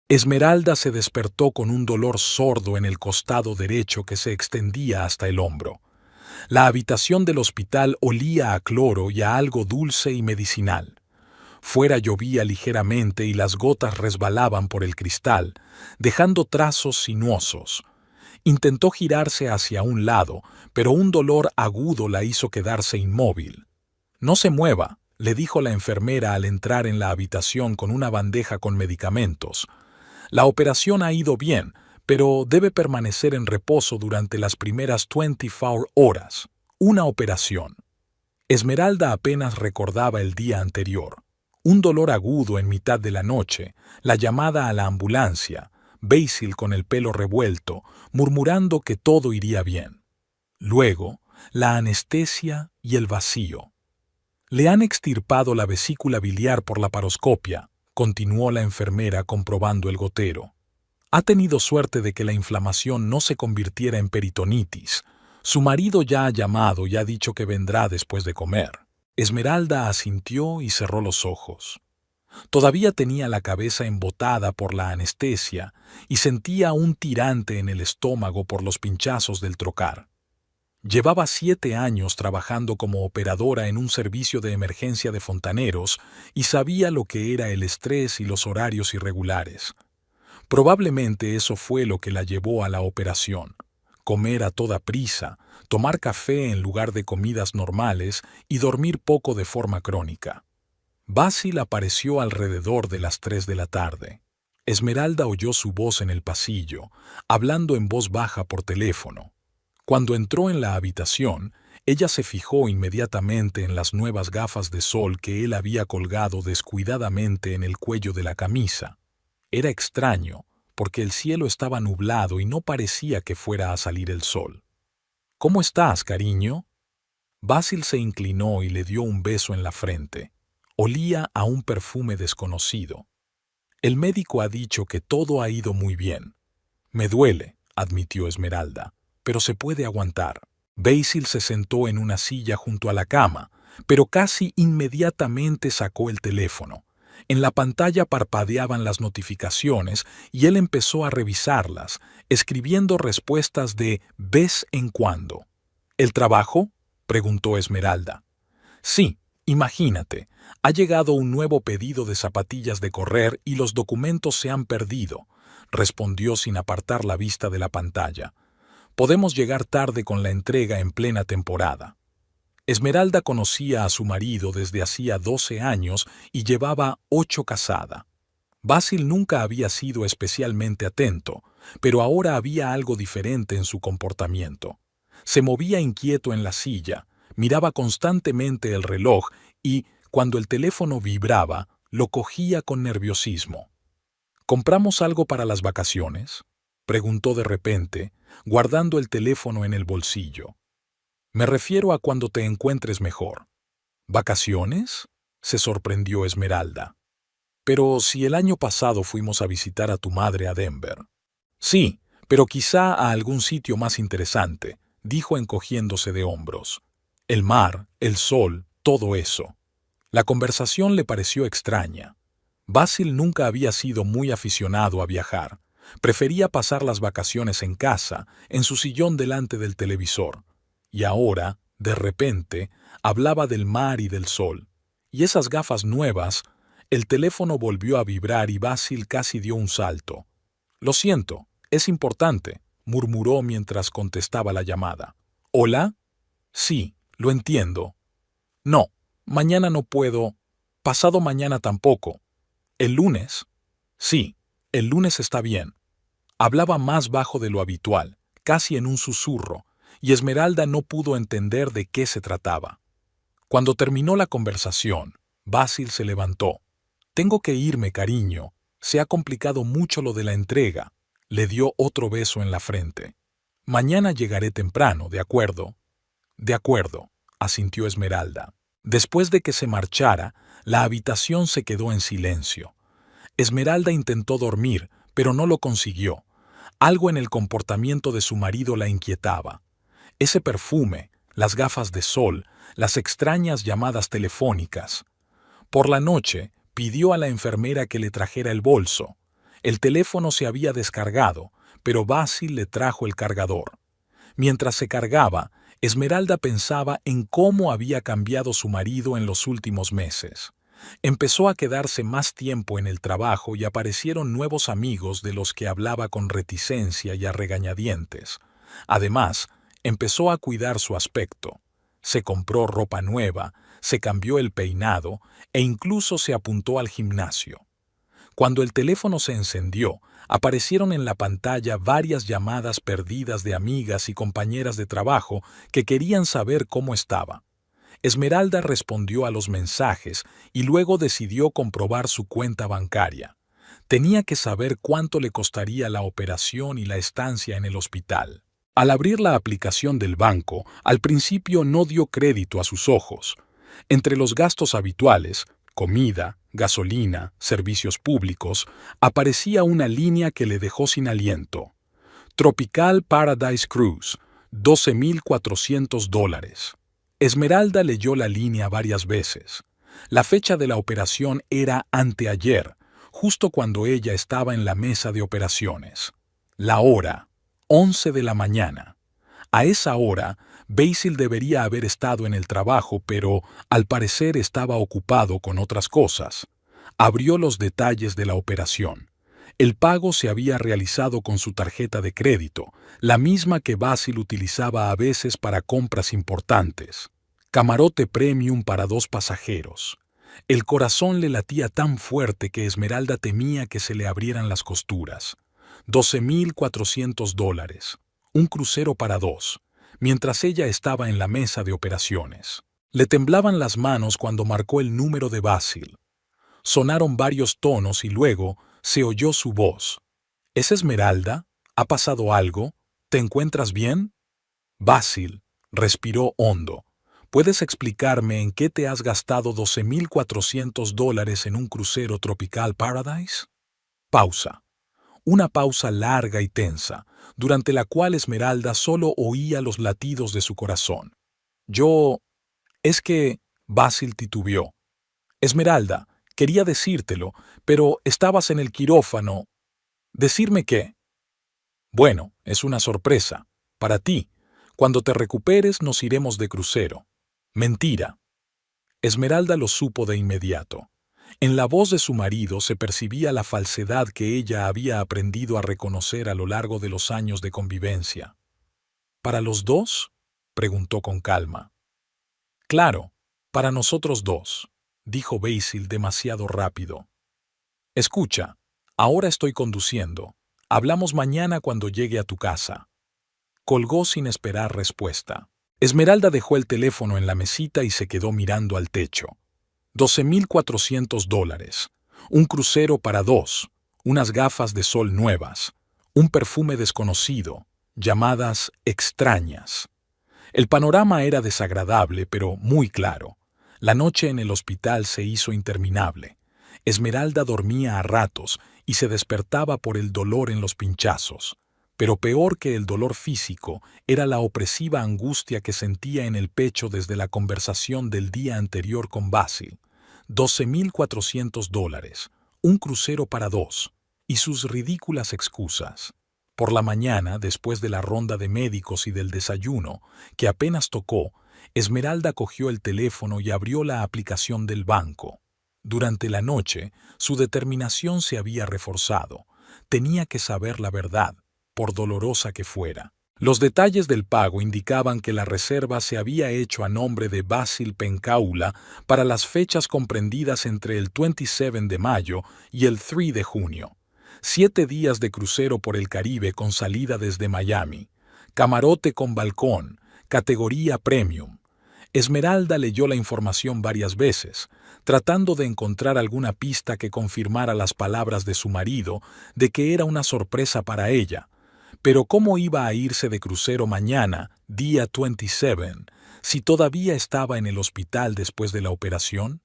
Esmeralda se despertó con un dolor sordo en el costado derecho que se extendía hasta el hombro. La habitación del hospital olía a cloro y a algo dulce y medicinal. Fuera llovía ligeramente y las gotas resbalaban por el cristal, dejando trazos sinuosos. Intentó girarse hacia un lado, pero un dolor agudo la hizo quedarse inmóvil. «No se mueva», le dijo la enfermera al entrar en la habitación con una bandeja con medicamentos. «La operación ha ido bien, pero debe permanecer en reposo durante las primeras 24 horas. Una operación». Esmeralda apenas recordaba el día anterior. Un dolor agudo en mitad de la noche, la llamada a la ambulancia, Basil con el pelo revuelto, murmurando que todo iría bien. Luego, la anestesia y el vacío. «Le han extirpado la vesícula biliar por la paroscopia», continuó la enfermera comprobando el gotero. «Ha tenido suerte de que la inflamación no se convirtiera en peritonitis. Su marido ya ha llamado y ha dicho que vendrá después de comer». Esmeralda asintió y cerró los ojos. Todavía tenía la cabeza embotada por la anestesia y sentía un tirante en el estómago por los pinchazos del trocar. Llevaba 7 años trabajando como operadora en un servicio de emergencia de fontaneros y sabía lo que era el estrés y los horarios irregulares. Probablemente eso fue lo que la llevó a la operación. Comer a toda prisa, tomar café en lugar de comidas normales y dormir poco de forma crónica. Basil apareció alrededor de las 3 de la tarde. Esmeralda oyó su voz en el pasillo, hablando en voz baja por teléfono. Cuando entró en la habitación, ella se fijó inmediatamente en las nuevas gafas de sol que él había colgado descuidadamente en el cuello de la camisa. Era extraño, porque el cielo estaba nublado y no parecía que fuera a salir el sol. «¿Cómo estás, cariño?» Basil se inclinó y le dio un beso en la frente. Olía a un perfume desconocido. «El médico ha dicho que todo ha ido muy bien». «Me duele», admitió Esmeralda, «pero se puede aguantar». Basil se sentó en una silla junto a la cama, pero casi inmediatamente sacó el teléfono. En la pantalla parpadeaban las notificaciones y él empezó a revisarlas, escribiendo respuestas de vez en cuando. «¿El trabajo?», preguntó Esmeralda. «Sí, imagínate, ha llegado un nuevo pedido de zapatillas de correr y los documentos se han perdido», respondió sin apartar la vista de la pantalla. «Podemos llegar tarde con la entrega en plena temporada». Esmeralda conocía a su marido desde hacía 12 años y llevaba 8 casada. Basil nunca había sido especialmente atento, pero ahora había algo diferente en su comportamiento. Se movía inquieto en la silla, miraba constantemente el reloj y, cuando el teléfono vibraba, lo cogía con nerviosismo. «¿Compramos algo para las vacaciones?», preguntó de repente, guardando el teléfono en el bolsillo. «Me refiero a cuando te encuentres mejor». «¿Vacaciones?», se sorprendió Esmeralda. «Pero si el año pasado fuimos a visitar a tu madre a Denver». «Sí, pero quizá a algún sitio más interesante», dijo encogiéndose de hombros. «El mar, el sol, todo eso». La conversación le pareció extraña. Basil nunca había sido muy aficionado a viajar. Prefería pasar las vacaciones en casa, en su sillón delante del televisor. Y ahora, de repente, hablaba del mar y del sol. Y esas gafas nuevas. El teléfono volvió a vibrar y Basil casi dio un salto. «Lo siento, es importante», murmuró mientras contestaba la llamada. «¿Hola?» «Sí, lo entiendo». «No, mañana no puedo. Pasado mañana tampoco». «¿El lunes?» «Sí, el lunes está bien». Hablaba más bajo de lo habitual, casi en un susurro, y Esmeralda no pudo entender de qué se trataba. Cuando terminó la conversación, Basil se levantó. «Tengo que irme, cariño. Se ha complicado mucho lo de la entrega». Le dio otro beso en la frente. «Mañana llegaré temprano, ¿de acuerdo?» «De acuerdo», asintió Esmeralda. Después de que se marchara, la habitación se quedó en silencio. Esmeralda intentó dormir, pero no lo consiguió. Algo en el comportamiento de su marido la inquietaba. Ese perfume, las gafas de sol, las extrañas llamadas telefónicas. Por la noche, pidió a la enfermera que le trajera el bolso. El teléfono se había descargado, pero Basil le trajo el cargador. Mientras se cargaba, Esmeralda pensaba en cómo había cambiado su marido en los últimos meses. Empezó a quedarse más tiempo en el trabajo y aparecieron nuevos amigos de los que hablaba con reticencia y a regañadientes. Además, empezó a cuidar su aspecto. Se compró ropa nueva, se cambió el peinado e incluso se apuntó al gimnasio. Cuando el teléfono se encendió, aparecieron en la pantalla varias llamadas perdidas de amigas y compañeras de trabajo que querían saber cómo estaba. Esmeralda respondió a los mensajes y luego decidió comprobar su cuenta bancaria. Tenía que saber cuánto le costaría la operación y la estancia en el hospital. Al abrir la aplicación del banco, al principio no dio crédito a sus ojos. Entre los gastos habituales, comida, gasolina, servicios públicos, aparecía una línea que le dejó sin aliento. Tropical Paradise Cruise, $12,400. Esmeralda leyó la línea varias veces. La fecha de la operación era anteayer, justo cuando ella estaba en la mesa de operaciones. La hora, 11 de la mañana. A esa hora, Basil debería haber estado en el trabajo, pero al parecer estaba ocupado con otras cosas. Abrió los detalles de la operación. El pago se había realizado con su tarjeta de crédito, la misma que Basil utilizaba a veces para compras importantes. Camarote premium para 2 pasajeros. El corazón le latía tan fuerte que Esmeralda temía que se le abrieran las costuras. $12,400. Un crucero para 2, mientras ella estaba en la mesa de operaciones. Le temblaban las manos cuando marcó el número de Basil. Sonaron varios tonos y luego se oyó su voz. ¿Es Esmeralda? ¿Ha pasado algo? ¿Te encuentras bien? Basil respiró hondo. ¿Puedes explicarme en qué te has gastado $12,400 en un crucero Tropical Paradise? Pausa. Una pausa larga y tensa, durante la cual Esmeralda solo oía los latidos de su corazón. Es que... Basil titubeó. Esmeralda, quería decírtelo, pero estabas en el quirófano. ¿Decirme qué? Bueno, es una sorpresa. Para ti. Cuando te recuperes nos iremos de crucero. Mentira. Esmeralda lo supo de inmediato. En la voz de su marido se percibía la falsedad que ella había aprendido a reconocer a lo largo de los años de convivencia. ¿Para los dos? Preguntó con calma. Claro, para nosotros dos, dijo Basil demasiado rápido. Escucha, ahora estoy conduciendo. Hablamos mañana cuando llegue a tu casa. Colgó sin esperar respuesta. Esmeralda dejó el teléfono en la mesita y se quedó mirando al techo. $12,400, un crucero para 2, unas gafas de sol nuevas, un perfume desconocido, llamadas extrañas. El panorama era desagradable, pero muy claro. La noche en el hospital se hizo interminable. Esmeralda dormía a ratos y se despertaba por el dolor en los pinchazos. Pero peor que el dolor físico era la opresiva angustia que sentía en el pecho desde la conversación del día anterior con Basil. $12,400, un crucero para 2, y sus ridículas excusas. Por la mañana, después de la ronda de médicos y del desayuno, que apenas tocó, Esmeralda cogió el teléfono y abrió la aplicación del banco. Durante la noche, su determinación se había reforzado. Tenía que saber la verdad, por dolorosa que fuera. Los detalles del pago indicaban que la reserva se había hecho a nombre de Basil Pencaula para las fechas comprendidas entre el 27 de mayo y el 3 de junio. 7 días de crucero por el Caribe con salida desde Miami. Camarote con balcón, categoría premium. Esmeralda leyó la información varias veces, tratando de encontrar alguna pista que confirmara las palabras de su marido de que era una sorpresa para ella. Pero ¿cómo iba a irse de crucero mañana, día 27, si todavía estaba en el hospital después de la operación?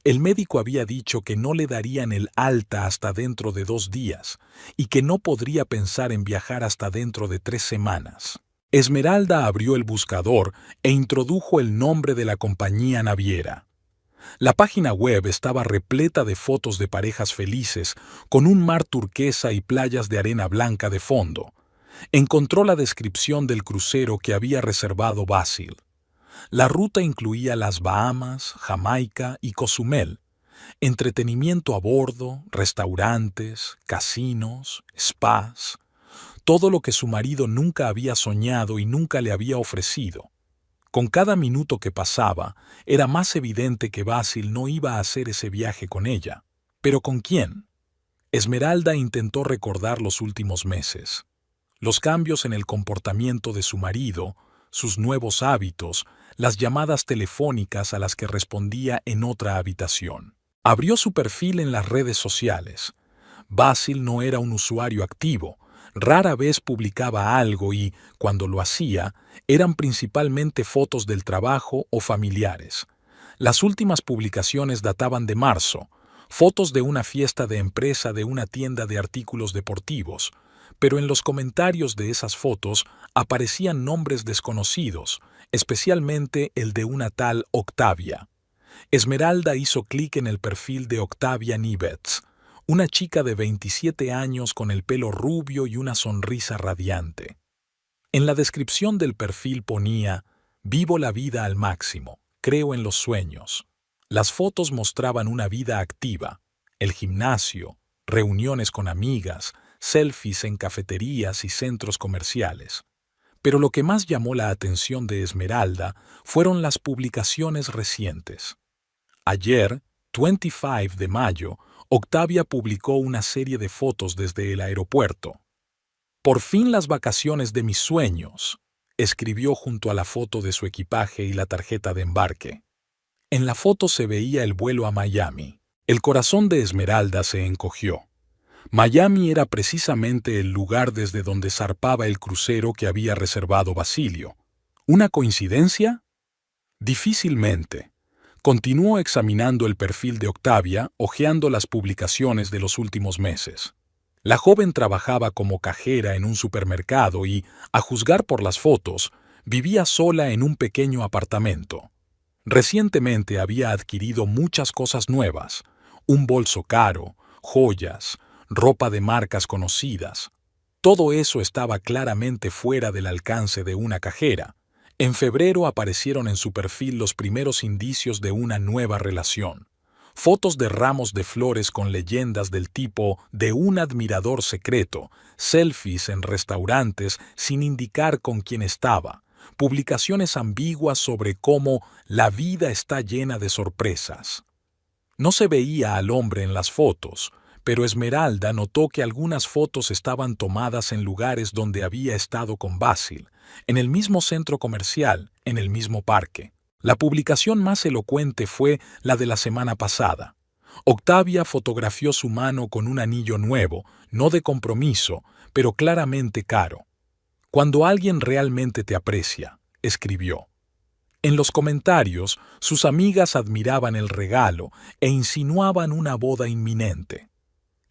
El médico había dicho que no le darían el alta hasta dentro de 2 días y que no podría pensar en viajar hasta dentro de 3 semanas. Esmeralda abrió el buscador e introdujo el nombre de la compañía naviera. La página web estaba repleta de fotos de parejas felices, con un mar turquesa y playas de arena blanca de fondo. Encontró la descripción del crucero que había reservado Basil. La ruta incluía las Bahamas, Jamaica y Cozumel. Entretenimiento a bordo, restaurantes, casinos, spas, todo lo que su marido nunca había soñado y nunca le había ofrecido. Con cada minuto que pasaba, era más evidente que Basil no iba a hacer ese viaje con ella. ¿Pero con quién? Esmeralda intentó recordar los últimos meses. Los cambios en el comportamiento de su marido, sus nuevos hábitos, las llamadas telefónicas a las que respondía en otra habitación. Abrió su perfil en las redes sociales. Basil no era un usuario activo, rara vez publicaba algo y, cuando lo hacía, eran principalmente fotos del trabajo o familiares. Las últimas publicaciones databan de marzo, fotos de una fiesta de empresa de una tienda de artículos deportivos, pero en los comentarios de esas fotos aparecían nombres desconocidos, especialmente el de una tal Octavia. Esmeralda hizo clic en el perfil de Octavia Nivetz, una chica de 27 años con el pelo rubio y una sonrisa radiante. En la descripción del perfil ponía: «Vivo la vida al máximo, creo en los sueños». Las fotos mostraban una vida activa, el gimnasio, reuniones con amigas, selfies en cafeterías y centros comerciales. Pero lo que más llamó la atención de Esmeralda fueron las publicaciones recientes. Ayer, 25 de mayo, Octavia publicó una serie de fotos desde el aeropuerto. «Por fin las vacaciones de mis sueños», escribió junto a la foto de su equipaje y la tarjeta de embarque. En la foto se veía el vuelo a Miami. El corazón de Esmeralda se encogió. Miami era precisamente el lugar desde donde zarpaba el crucero que había reservado Basilio. ¿Una coincidencia? Difícilmente. Continuó examinando el perfil de Octavia, hojeando las publicaciones de los últimos meses. La joven trabajaba como cajera en un supermercado y, a juzgar por las fotos, vivía sola en un pequeño apartamento. Recientemente había adquirido muchas cosas nuevas: un bolso caro, joyas, ropa de marcas conocidas. Todo eso estaba claramente fuera del alcance de una cajera. En febrero aparecieron en su perfil los primeros indicios de una nueva relación. Fotos de ramos de flores con leyendas del tipo «de un admirador secreto», selfies en restaurantes sin indicar con quién estaba, publicaciones ambiguas sobre cómo la vida está llena de sorpresas. No se veía al hombre en las fotos, pero Esmeralda notó que algunas fotos estaban tomadas en lugares donde había estado con Basil, en el mismo centro comercial, en el mismo parque. La publicación más elocuente fue la de la semana pasada. Octavia fotografió su mano con un anillo nuevo, no de compromiso, pero claramente caro. «Cuando alguien realmente te aprecia», escribió. En los comentarios, sus amigas admiraban el regalo e insinuaban una boda inminente.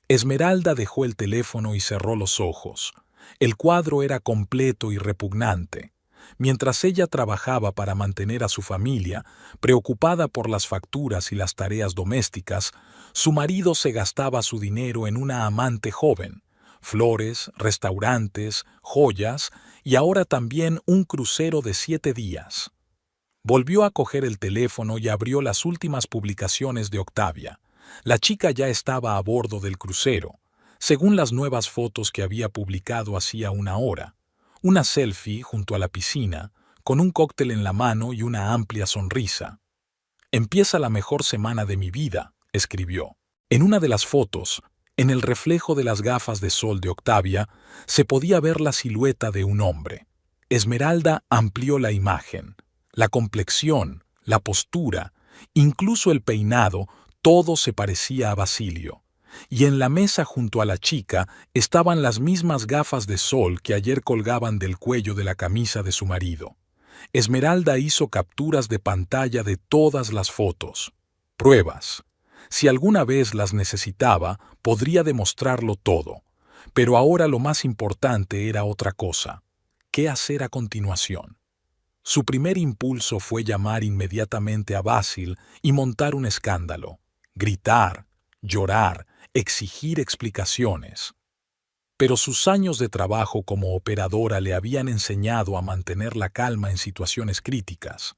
Esmeralda dejó el teléfono y cerró los ojos. El cuadro era completo y repugnante. Mientras ella trabajaba para mantener a su familia, preocupada por las facturas y las tareas domésticas, su marido se gastaba su dinero en una amante joven, flores, restaurantes, joyas y ahora también un crucero de 7 días. Volvió a coger el teléfono y abrió las últimas publicaciones de Octavia. La chica ya estaba a bordo del crucero, según las nuevas fotos que había publicado hacía una hora. Una selfie junto a la piscina, con un cóctel en la mano y una amplia sonrisa. «Empieza la mejor semana de mi vida», escribió. En una de las fotos, en el reflejo de las gafas de sol de Octavia, se podía ver la silueta de un hombre. Esmeralda amplió la imagen. La complexión, la postura, incluso el peinado, todo se parecía a Basilio. Y en la mesa junto a la chica estaban las mismas gafas de sol que ayer colgaban del cuello de la camisa de su marido. Esmeralda hizo capturas de pantalla de todas las fotos. Pruebas. Si alguna vez las necesitaba, podría demostrarlo todo. Pero ahora lo más importante era otra cosa. ¿Qué hacer a continuación? Su primer impulso fue llamar inmediatamente a Basil y montar un escándalo, gritar, llorar, exigir explicaciones. Pero sus años de trabajo como operadora le habían enseñado a mantener la calma en situaciones críticas.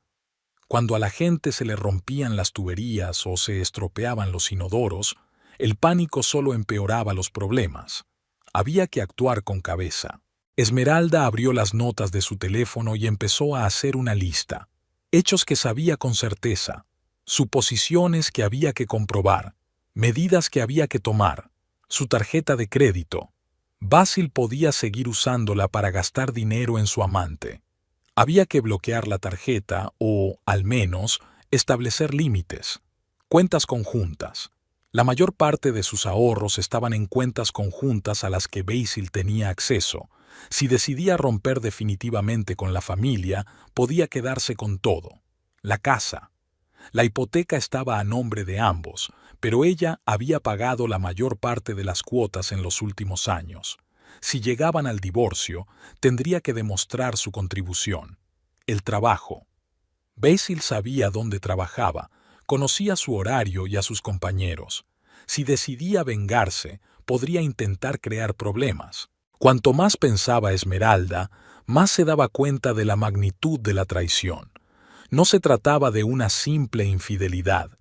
Cuando a la gente se le rompían las tuberías o se estropeaban los inodoros, el pánico solo empeoraba los problemas. Había que actuar con cabeza. Esmeralda abrió las notas de su teléfono y empezó a hacer una lista. Hechos que sabía con certeza, suposiciones que había que comprobar, medidas que había que tomar, su tarjeta de crédito. Basil podía seguir usándola para gastar dinero en su amante. Había que bloquear la tarjeta o, al menos, establecer límites. Cuentas conjuntas. La mayor parte de sus ahorros estaban en cuentas conjuntas a las que Basil tenía acceso. Si decidía romper definitivamente con la familia, podía quedarse con todo. La casa. La hipoteca estaba a nombre de ambos, pero ella había pagado la mayor parte de las cuotas en los últimos años. Si llegaban al divorcio, tendría que demostrar su contribución. El trabajo. Basil sabía dónde trabajaba, conocía su horario y a sus compañeros. Si decidía vengarse, podría intentar crear problemas. Cuanto más pensaba Esmeralda, más se daba cuenta de la magnitud de la traición. No se trataba de una simple infidelidad.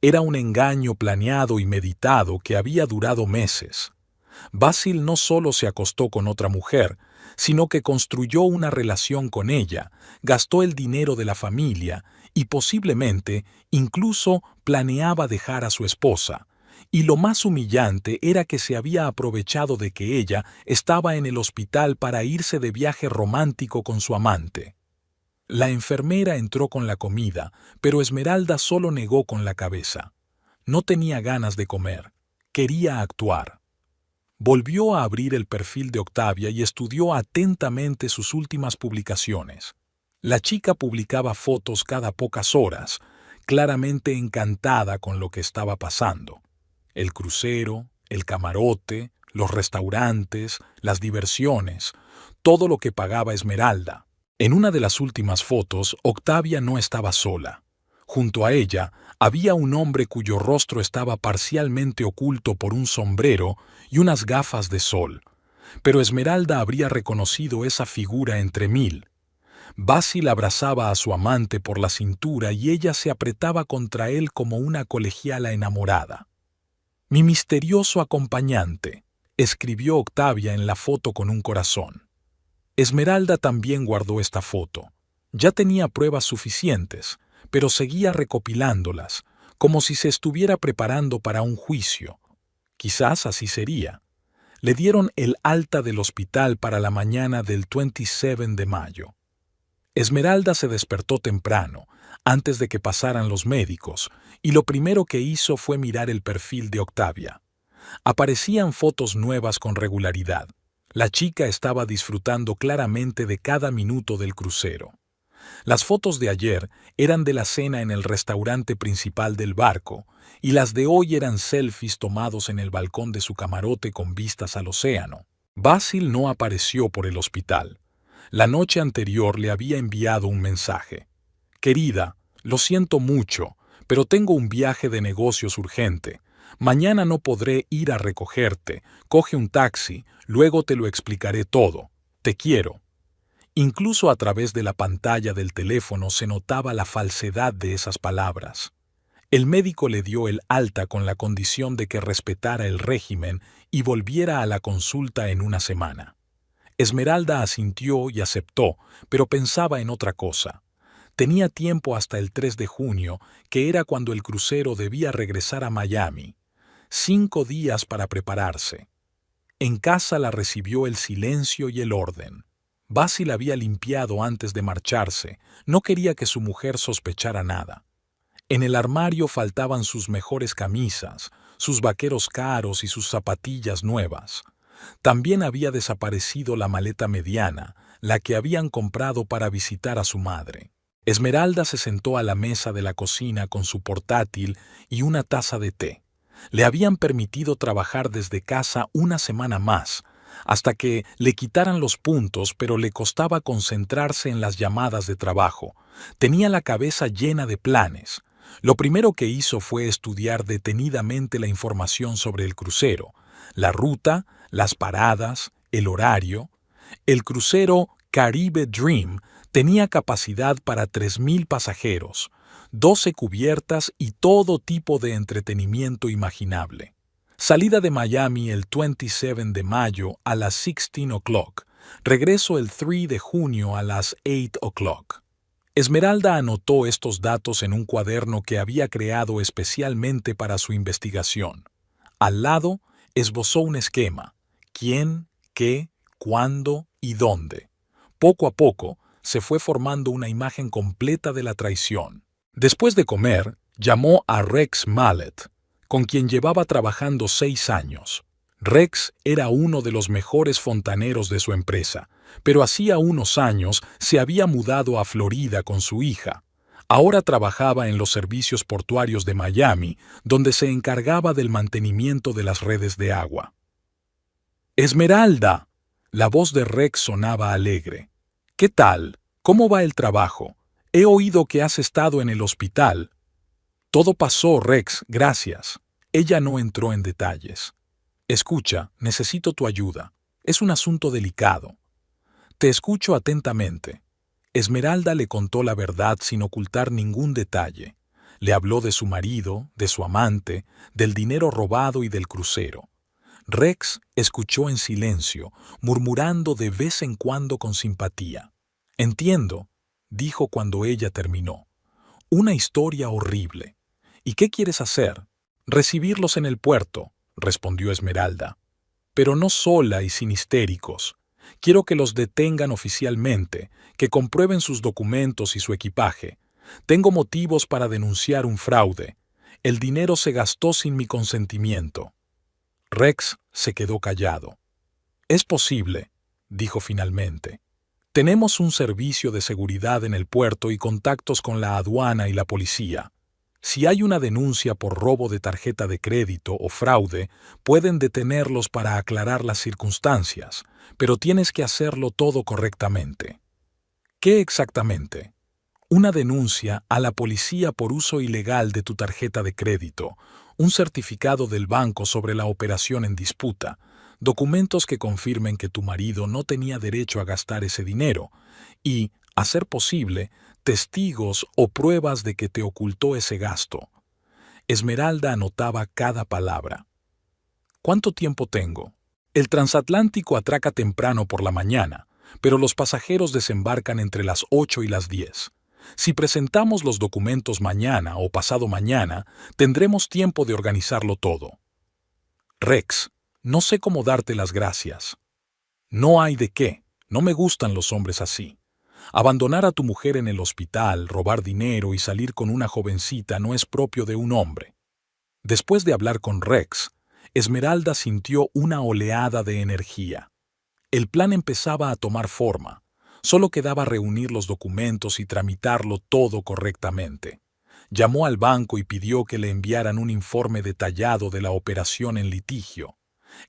Era un engaño planeado y meditado que había durado meses. Basil no solo se acostó con otra mujer, sino que construyó una relación con ella, gastó el dinero de la familia y posiblemente incluso planeaba dejar a su esposa. Y lo más humillante era que se había aprovechado de que ella estaba en el hospital para irse de viaje romántico con su amante. La enfermera entró con la comida, pero Esmeralda solo negó con la cabeza. No tenía ganas de comer, quería actuar. Volvió a abrir el perfil de Octavia y estudió atentamente sus últimas publicaciones. La chica publicaba fotos cada pocas horas, claramente encantada con lo que estaba pasando. El crucero, el camarote, los restaurantes, las diversiones, todo lo que pagaba Esmeralda. En una de las últimas fotos, Octavia no estaba sola. Junto a ella había un hombre cuyo rostro estaba parcialmente oculto por un sombrero y unas gafas de sol. Pero Esmeralda habría reconocido esa figura entre mil. Basil abrazaba a su amante por la cintura y ella se apretaba contra él como una colegiala enamorada. «Mi misterioso acompañante», escribió Octavia en la foto con un corazón. Esmeralda también guardó esta foto. Ya tenía pruebas suficientes, pero seguía recopilándolas, como si se estuviera preparando para un juicio. Quizás así sería. Le dieron el alta del hospital para la mañana del 27 de mayo. Esmeralda se despertó temprano, antes de que pasaran los médicos, y lo primero que hizo fue mirar el perfil de Octavia. Aparecían fotos nuevas con regularidad. La chica estaba disfrutando claramente de cada minuto del crucero. Las fotos de ayer eran de la cena en el restaurante principal del barco, y las de hoy eran selfies tomados en el balcón de su camarote con vistas al océano. Basil no apareció por el hospital. La noche anterior le había enviado un mensaje. «Querida, lo siento mucho, pero tengo un viaje de negocios urgente. Mañana no podré ir a recogerte. Coge un taxi, luego te lo explicaré todo. Te quiero». Incluso a través de la pantalla del teléfono se notaba la falsedad de esas palabras. El médico le dio el alta con la condición de que respetara el régimen y volviera a la consulta en una semana. Esmeralda asintió y aceptó, pero pensaba en otra cosa. Tenía tiempo hasta el 3 de junio, que era cuando el crucero debía regresar a Miami. 5 días para prepararse. En casa la recibió el silencio y el orden. Basil había limpiado antes de marcharse, no quería que su mujer sospechara nada. En el armario faltaban sus mejores camisas, sus vaqueros caros y sus zapatillas nuevas. También había desaparecido la maleta mediana, la que habían comprado para visitar a su madre. Esmeralda se sentó a la mesa de la cocina con su portátil y una taza de té. Le habían permitido trabajar desde casa una semana más. hasta que le quitaran los puntos, pero le costaba concentrarse en las llamadas de trabajo. Tenía la cabeza llena de planes. Lo primero que hizo fue estudiar detenidamente la información sobre el crucero, la ruta, las paradas, el horario. El crucero Caribe Dream tenía capacidad para 3.000 pasajeros, 12 cubiertas y todo tipo de entretenimiento imaginable. Salida de Miami el 27 de mayo a las 16 o'clock. Regreso el 3 de junio a las 8 o'clock. Esmeralda anotó estos datos en un cuaderno que había creado especialmente para su investigación. Al lado, esbozó un esquema: quién, qué, cuándo y dónde. Poco a poco, se fue formando una imagen completa de la traición. Después de comer, llamó a Rex Mallet, con quien llevaba trabajando 6 años. Rex era uno de los mejores fontaneros de su empresa, pero hacía unos años se había mudado a Florida con su hija. Ahora trabajaba en los servicios portuarios de Miami, donde se encargaba del mantenimiento de las redes de agua. ¡Esmeralda! La voz de Rex sonaba alegre. ¿Qué tal? ¿Cómo va el trabajo? He oído que has estado en el hospital. Todo pasó, Rex, gracias. Ella no entró en detalles. Escucha, necesito tu ayuda. Es un asunto delicado. Te escucho atentamente. Esmeralda le contó la verdad sin ocultar ningún detalle. Le habló de su marido, de su amante, del dinero robado y del crucero. Rex escuchó en silencio, murmurando de vez en cuando con simpatía. Entiendo, dijo cuando ella terminó. Una historia horrible. ¿Y qué quieres hacer? Recibirlos en el puerto, respondió Esmeralda. Pero no sola y sin histéricos. Quiero que los detengan oficialmente, que comprueben sus documentos y su equipaje. Tengo motivos para denunciar un fraude. El dinero se gastó sin mi consentimiento. Rex se quedó callado. Es posible, dijo finalmente. Tenemos un servicio de seguridad en el puerto y contactos con la aduana y la policía. Si hay una denuncia por robo de tarjeta de crédito o fraude, pueden detenerlos para aclarar las circunstancias, pero tienes que hacerlo todo correctamente. ¿Qué exactamente? Una denuncia a la policía por uso ilegal de tu tarjeta de crédito, un certificado del banco sobre la operación en disputa, documentos que confirmen que tu marido no tenía derecho a gastar ese dinero y, a ser posible, testigos o pruebas de que te ocultó ese gasto. Esmeralda anotaba cada palabra. ¿Cuánto tiempo tengo? El transatlántico atraca temprano por la mañana, pero los pasajeros desembarcan entre las 8 y las 10. Si presentamos los documentos mañana o pasado mañana, tendremos tiempo de organizarlo todo. Rex, no sé cómo darte las gracias. No hay de qué, no me gustan los hombres así. Abandonar a tu mujer en el hospital, robar dinero y salir con una jovencita no es propio de un hombre. Después de hablar con Rex, Esmeralda sintió una oleada de energía. El plan empezaba a tomar forma. Solo quedaba reunir los documentos y tramitarlo todo correctamente. Llamó al banco y pidió que le enviaran un informe detallado de la operación en litigio.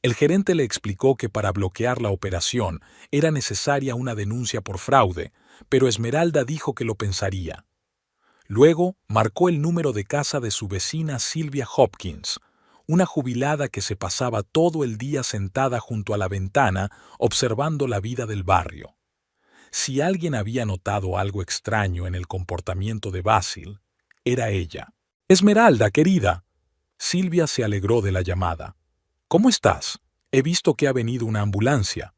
El gerente le explicó que para bloquear la operación era necesaria una denuncia por fraude, pero Esmeralda dijo que lo pensaría. Luego marcó el número de casa de su vecina Sylvia Hopkins, una jubilada que se pasaba todo el día sentada junto a la ventana observando la vida del barrio. Si alguien había notado algo extraño en el comportamiento de Basil, era ella. «Esmeralda, querida». Sylvia se alegró de la llamada. «¿Cómo estás? He visto que ha venido una ambulancia».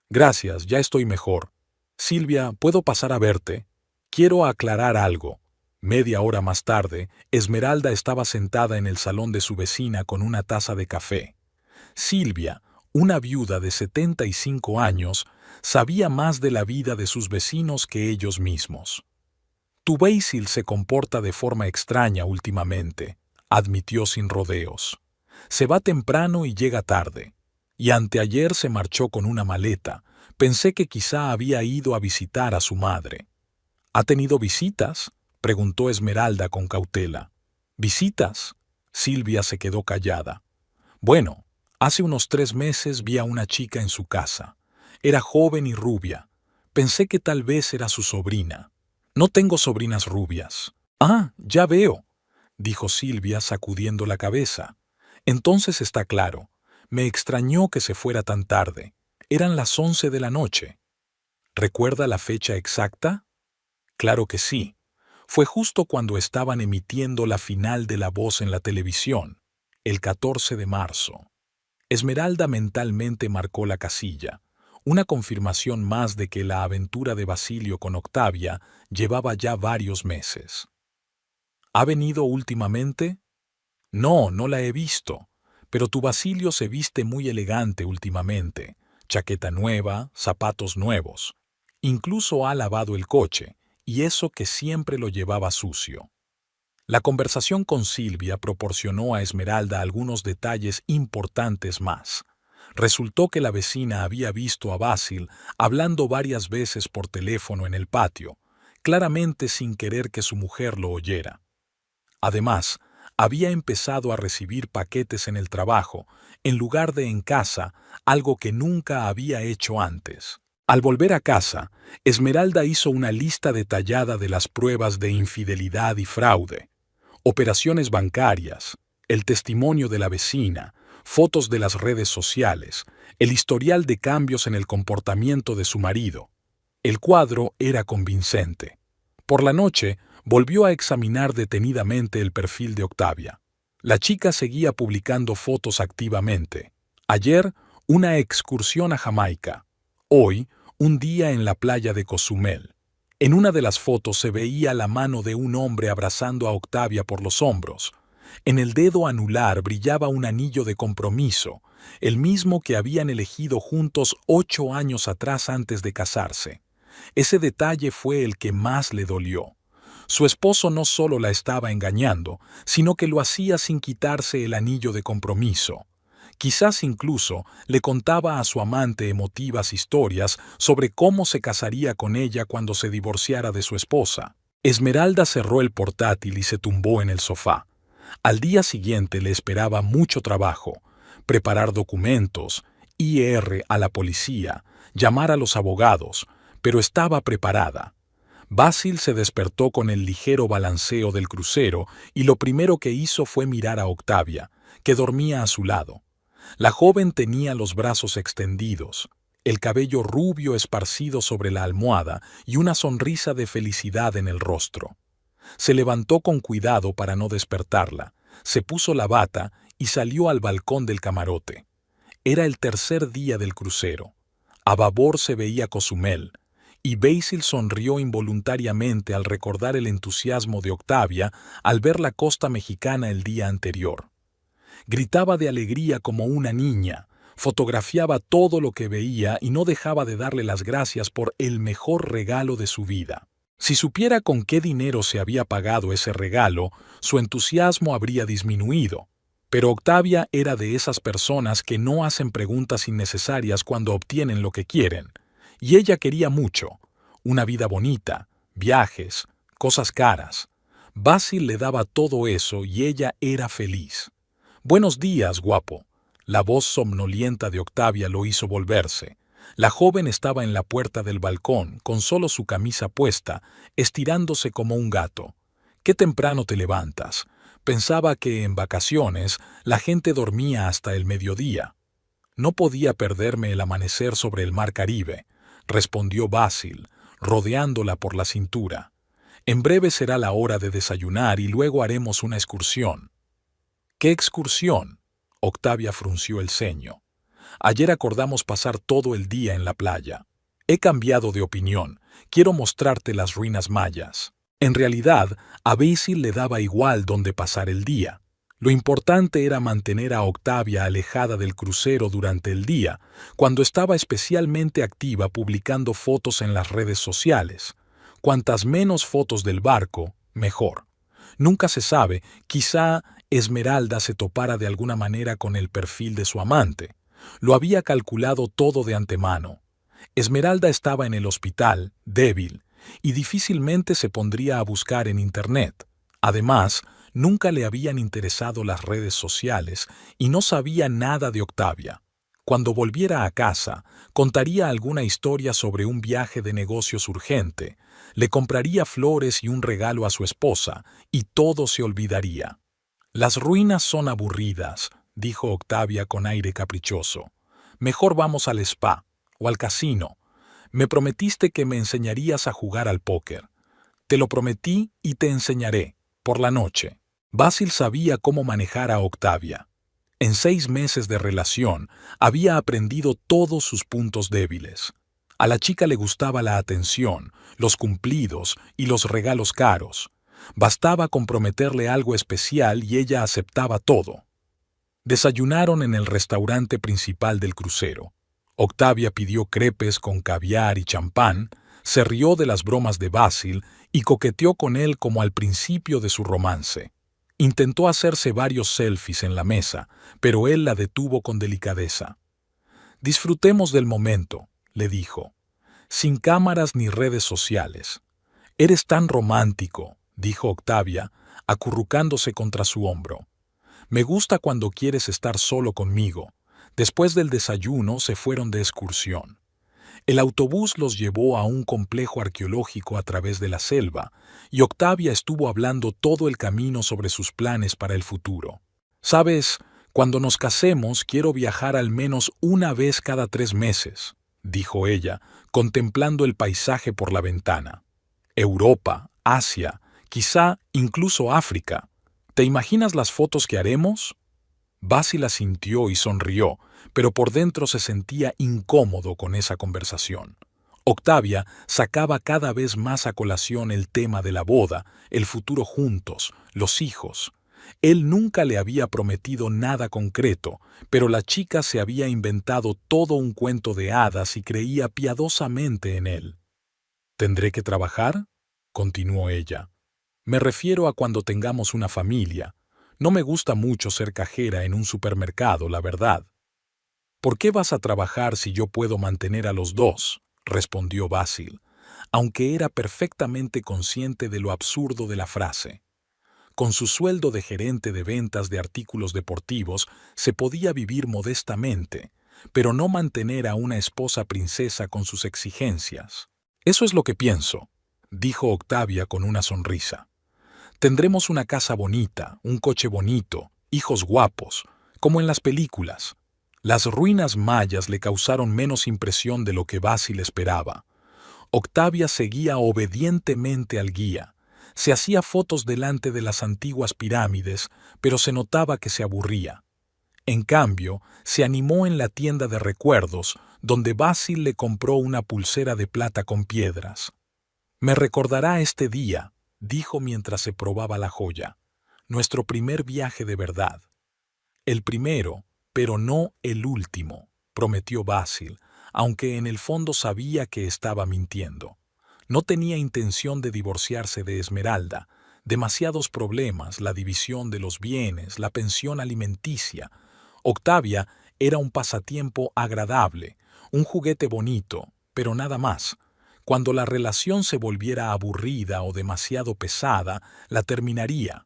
«Gracias, ya estoy mejor. Sylvia, ¿puedo pasar a verte? Quiero aclarar algo». Media hora más tarde, Esmeralda estaba sentada en el salón de su vecina con una taza de café. Sylvia, una viuda de 75 años, sabía más de la vida de sus vecinos que ellos mismos. «Tu Basil se comporta de forma extraña últimamente», admitió sin rodeos. «Se va temprano y llega tarde. Y anteayer se marchó con una maleta. Pensé que quizá había ido a visitar a su madre». «¿Ha tenido visitas?», preguntó Esmeralda con cautela. «¿Visitas?». Sylvia se quedó callada. «Bueno, Hace unos 3 meses vi a una chica en su casa. Era joven y rubia. Pensé que tal vez era su sobrina. No tengo sobrinas rubias. Ah, ya veo, dijo Silvia sacudiendo la cabeza. Entonces está claro. Me extrañó que se fuera tan tarde. Eran las 11 de la noche. ¿Recuerda la fecha exacta? Claro que sí. Fue justo cuando estaban emitiendo la final de La Voz en la televisión, el 14 de marzo. Esmeralda mentalmente marcó la casilla, una confirmación más de que la aventura de Basilio con Octavia llevaba ya varios meses. ¿Ha venido últimamente? No, no la he visto, pero tu Basilio se viste muy elegante últimamente, chaqueta nueva, zapatos nuevos. Incluso ha lavado el coche, y eso que siempre lo llevaba sucio. La conversación con Silvia proporcionó a Esmeralda algunos detalles importantes más. Resultó que la vecina había visto a Basil hablando varias veces por teléfono en el patio, claramente sin querer que su mujer lo oyera. Además, había empezado a recibir paquetes en el trabajo, en lugar de en casa, algo que nunca había hecho antes. Al volver a casa, Esmeralda hizo una lista detallada de las pruebas de infidelidad y fraude, operaciones bancarias, el testimonio de la vecina, fotos de las redes sociales, el historial de cambios en el comportamiento de su marido. El cuadro era convincente. Por la noche, volvió a examinar detenidamente el perfil de Octavia. La chica seguía publicando fotos activamente. Ayer, una excursión a Jamaica. Hoy, un día en la playa de Cozumel. En una de las fotos se veía la mano de un hombre abrazando a Octavia por los hombros. En el dedo anular brillaba un anillo de compromiso, el mismo que habían elegido juntos 8 años atrás antes de casarse. Ese detalle fue el que más le dolió. Su esposo no solo la estaba engañando, sino que lo hacía sin quitarse el anillo de compromiso. Quizás incluso le contaba a su amante emotivas historias sobre cómo se casaría con ella cuando se divorciara de su esposa. Esmeralda cerró el portátil y se tumbó en el sofá. Al día siguiente le esperaba mucho trabajo: preparar documentos, ir a la policía, llamar a los abogados, pero estaba preparada. Basil se despertó con el ligero balanceo del crucero y lo primero que hizo fue mirar a Octavia, que dormía a su lado. La joven tenía los brazos extendidos, el cabello rubio esparcido sobre la almohada y una sonrisa de felicidad en el rostro. Se levantó con cuidado para no despertarla, se puso la bata y salió al balcón del camarote. Era el tercer día del crucero. A babor se veía Cozumel, y Basil sonrió involuntariamente al recordar el entusiasmo de Octavia al ver la costa mexicana el día anterior. Gritaba de alegría como una niña, fotografiaba todo lo que veía y no dejaba de darle las gracias por el mejor regalo de su vida. Si supiera con qué dinero se había pagado ese regalo, su entusiasmo habría disminuido. Pero Octavia era de esas personas que no hacen preguntas innecesarias cuando obtienen lo que quieren. Y ella quería mucho: una vida bonita, viajes, cosas caras. Basil le daba todo eso y ella era feliz. «Buenos días, guapo». La voz somnolienta de Octavia lo hizo volverse. La joven estaba en la puerta del balcón, con solo su camisa puesta, estirándose como un gato. «Qué temprano te levantas». Pensaba que en vacaciones la gente dormía hasta el mediodía. «No podía perderme el amanecer sobre el mar Caribe», respondió Basil, rodeándola por la cintura. «En breve será la hora de desayunar y luego haremos una excursión». «¿Qué excursión?», Octavia frunció el ceño. «Ayer acordamos pasar todo el día en la playa. He cambiado de opinión, quiero mostrarte las ruinas mayas». En realidad, a Basil le daba igual dónde pasar el día. Lo importante era mantener a Octavia alejada del crucero durante el día, cuando estaba especialmente activa publicando fotos en las redes sociales. Cuantas menos fotos del barco, mejor. Nunca se sabe, quizá Esmeralda se topara de alguna manera con el perfil de su amante. Lo había calculado todo de antemano. Esmeralda estaba en el hospital, débil, y difícilmente se pondría a buscar en Internet. Además, Nunca le habían interesado las redes sociales y no sabía nada de Octavia. Cuando volviera a casa, contaría alguna historia sobre un viaje de negocios urgente, le compraría flores y un regalo a su esposa, y todo se olvidaría. Las ruinas son aburridas, dijo Octavia con aire caprichoso. Mejor vamos al spa o al casino. Me prometiste que me enseñarías a jugar al póker. Te lo prometí y te enseñaré, por la noche. Basil sabía cómo manejar a Octavia. En 6 meses de relación, había aprendido todos sus puntos débiles. A la chica le gustaba la atención, los cumplidos y los regalos caros. Bastaba con prometerle algo especial y ella aceptaba todo. Desayunaron en el restaurante principal del crucero. Octavia pidió crepes con caviar y champán, se rió de las bromas de Basil y coqueteó con él como al principio de su romance. Intentó hacerse varios selfies en la mesa, pero él la detuvo con delicadeza. «Disfrutemos del momento», le dijo, «sin cámaras ni redes sociales». «Eres tan romántico», dijo Octavia, acurrucándose contra su hombro. «Me gusta cuando quieres estar solo conmigo». Después del desayuno se fueron de excursión. El autobús los llevó a un complejo arqueológico a través de la selva, y Octavia estuvo hablando todo el camino sobre sus planes para el futuro. «Sabes, cuando nos casemos quiero viajar al menos una vez cada 3 meses», dijo ella, contemplando el paisaje por la ventana. «Europa, Asia, quizá incluso África. ¿Te imaginas las fotos que haremos?» Basil asintió y sonrió, pero por dentro se sentía incómodo con esa conversación. Octavia sacaba cada vez más a colación el tema de la boda, el futuro juntos, los hijos. Él nunca le había prometido nada concreto, pero la chica se había inventado todo un cuento de hadas y creía piadosamente en él. «¿Tendré que trabajar?», continuó ella. «Me refiero a cuando tengamos una familia. No me gusta mucho ser cajera en un supermercado, la verdad». «¿Por qué vas a trabajar si yo puedo mantener a los dos?», respondió Basil, aunque era perfectamente consciente de lo absurdo de la frase. Con su sueldo de gerente de ventas de artículos deportivos se podía vivir modestamente, pero no mantener a una esposa princesa con sus exigencias. «Eso es lo que pienso», dijo Octavia con una sonrisa. «Tendremos una casa bonita, un coche bonito, hijos guapos, como en las películas». Las ruinas mayas le causaron menos impresión de lo que Basil esperaba. Octavia seguía obedientemente al guía. Se hacía fotos delante de las antiguas pirámides, pero se notaba que se aburría. En cambio, se animó en la tienda de recuerdos, donde Basil le compró una pulsera de plata con piedras. «Me recordará este día», dijo mientras se probaba la joya. «Nuestro primer viaje de verdad». «El primero, pero no el último», prometió Basil, aunque en el fondo sabía que estaba mintiendo. No tenía intención de divorciarse de Esmeralda. Demasiados problemas, la división de los bienes, la pensión alimenticia. Octavia era un pasatiempo agradable, un juguete bonito, pero nada más. Cuando la relación se volviera aburrida o demasiado pesada, la terminaría.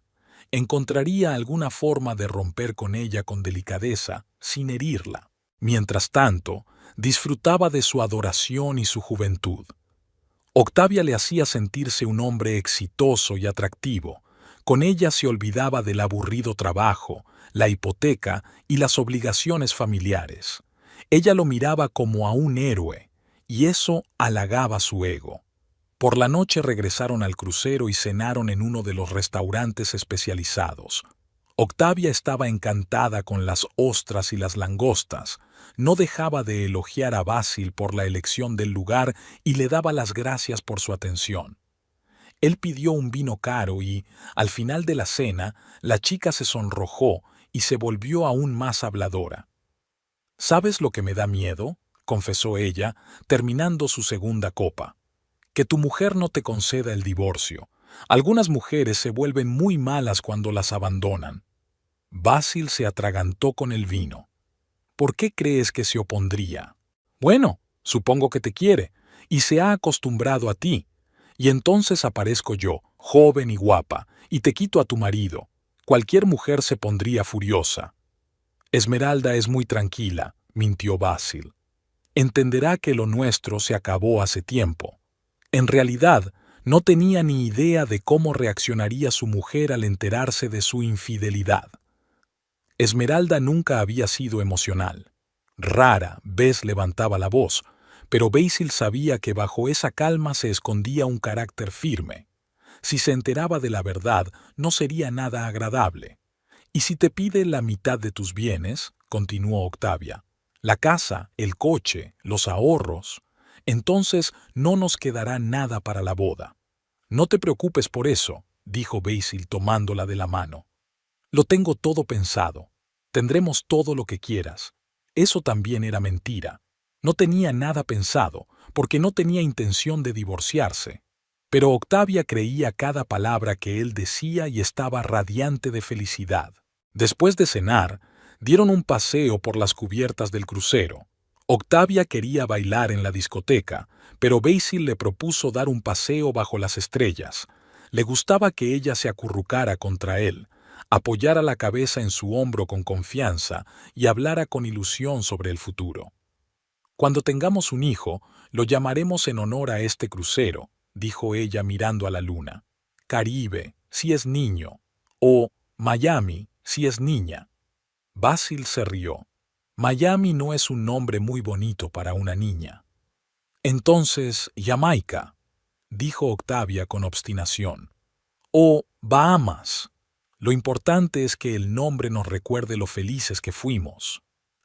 Encontraría alguna forma de romper con ella con delicadeza, sin herirla. Mientras tanto, disfrutaba de su adoración y su juventud. Octavia le hacía sentirse un hombre exitoso y atractivo. Con ella se olvidaba del aburrido trabajo, la hipoteca y las obligaciones familiares. Ella lo miraba como a un héroe, y eso halagaba su ego. Por la noche regresaron al crucero y cenaron en uno de los restaurantes especializados. Octavia estaba encantada con las ostras y las langostas. No dejaba de elogiar a Basil por la elección del lugar y le daba las gracias por su atención. Él pidió un vino caro y, al final de la cena, la chica se sonrojó y se volvió aún más habladora. «¿Sabes lo que me da miedo?», confesó ella, terminando su segunda copa. «Que tu mujer no te conceda el divorcio. Algunas mujeres se vuelven muy malas cuando las abandonan». Basil se atragantó con el vino. «¿Por qué crees que se opondría?». «Bueno, supongo que te quiere, y se ha acostumbrado a ti. Y entonces aparezco yo, joven y guapa, y te quito a tu marido. cualquier mujer se pondría furiosa. Esmeralda es muy tranquila, mintió Basil. Entenderá que lo nuestro se acabó hace tiempo. En realidad, no tenía ni idea de cómo reaccionaría su mujer al enterarse de su infidelidad. Esmeralda nunca había sido emocional. Rara vez levantaba la voz, pero Basil sabía que bajo esa calma se escondía un carácter firme. Si se enteraba de la verdad, no sería nada agradable. «¿Y si te pide la mitad de tus bienes?», continuó Octavia. «La casa, el coche, los ahorros. Entonces no nos quedará nada para la boda». «No te preocupes por eso», dijo Basil tomándola de la mano. «Lo tengo todo pensado. Tendremos todo lo que quieras». Eso también era mentira. No tenía nada pensado, porque no tenía intención de divorciarse. Pero Octavia creía cada palabra que él decía y estaba radiante de felicidad. Después de cenar, dieron un paseo por las cubiertas del crucero. Octavia quería bailar en la discoteca, pero Basil le propuso dar un paseo bajo las estrellas. Le gustaba que ella se acurrucara contra él, apoyara la cabeza en su hombro con confianza y hablara con ilusión sobre el futuro. «Cuando tengamos un hijo, lo llamaremos en honor a este crucero», dijo ella mirando a la luna. «Caribe, si es niño, o Miami, si es niña». Basil se rió. «Miami no es un nombre muy bonito para una niña». «Entonces, Jamaica», dijo Octavia con obstinación. «O Bahamas. Lo importante es que el nombre nos recuerde lo felices que fuimos».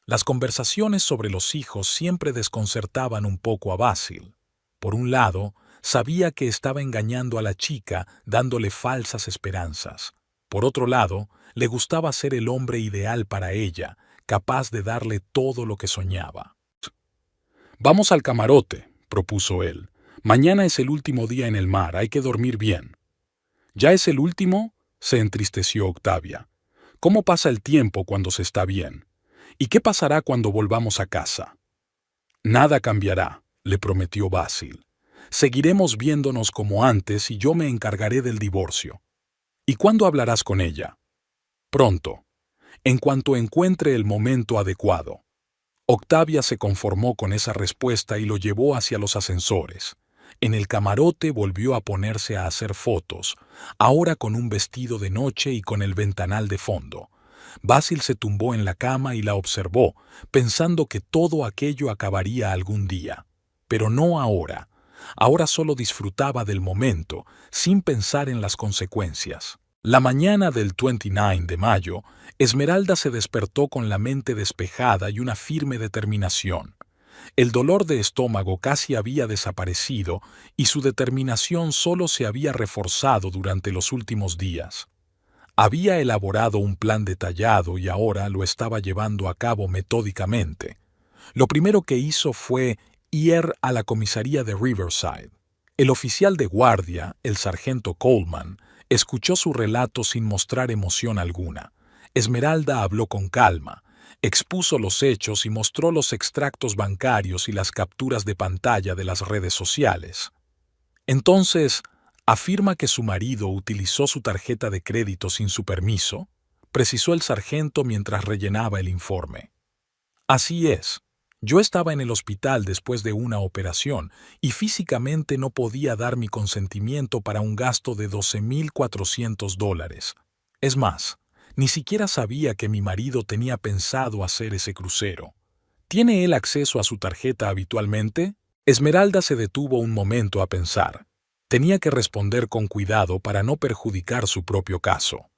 Las conversaciones sobre los hijos siempre desconcertaban un poco a Basil. Por un lado, sabía que estaba engañando a la chica dándole falsas esperanzas. Por otro lado, le gustaba ser el hombre ideal para ella, capaz de darle todo lo que soñaba. «Vamos al camarote», propuso él. «Mañana es el último día en el mar, hay que dormir bien». «¿Ya es el último?», se entristeció Octavia. «¿Cómo pasa el tiempo cuando se está bien? ¿Y qué pasará cuando volvamos a casa?» «Nada cambiará», le prometió Basil. «Seguiremos viéndonos como antes y yo me encargaré del divorcio». «¿Y cuándo hablarás con ella?» «Pronto, en cuanto encuentre el momento adecuado». Octavia se conformó con esa respuesta y lo llevó hacia los ascensores. En el camarote volvió a ponerse a hacer fotos, ahora con un vestido de noche y con el ventanal de fondo. Basil se tumbó en la cama y la observó, pensando que todo aquello acabaría algún día. Pero no ahora. Ahora solo disfrutaba del momento, sin pensar en las consecuencias. La mañana del 29 de mayo, Esmeralda se despertó con la mente despejada y una firme determinación. El dolor de estómago casi había desaparecido y su determinación solo se había reforzado durante los últimos días. Había elaborado un plan detallado y ahora lo estaba llevando a cabo metódicamente. Lo primero que hizo fue ir a la comisaría de Riverside. El oficial de guardia, el sargento Coleman, escuchó su relato sin mostrar emoción alguna. Esmeralda habló con calma, expuso los hechos y mostró los extractos bancarios y las capturas de pantalla de las redes sociales. Entonces, ¿afirma que su marido utilizó su tarjeta de crédito sin su permiso?, precisó el sargento mientras rellenaba el informe. «Así es. Yo estaba en el hospital después de una operación y físicamente no podía dar mi consentimiento para un gasto de $12,400. Es más, ni siquiera sabía que mi marido tenía pensado hacer ese crucero. ¿Tiene él acceso a su tarjeta habitualmente?». Esmeralda se detuvo un momento a pensar. Tenía que responder con cuidado para no perjudicar su propio caso.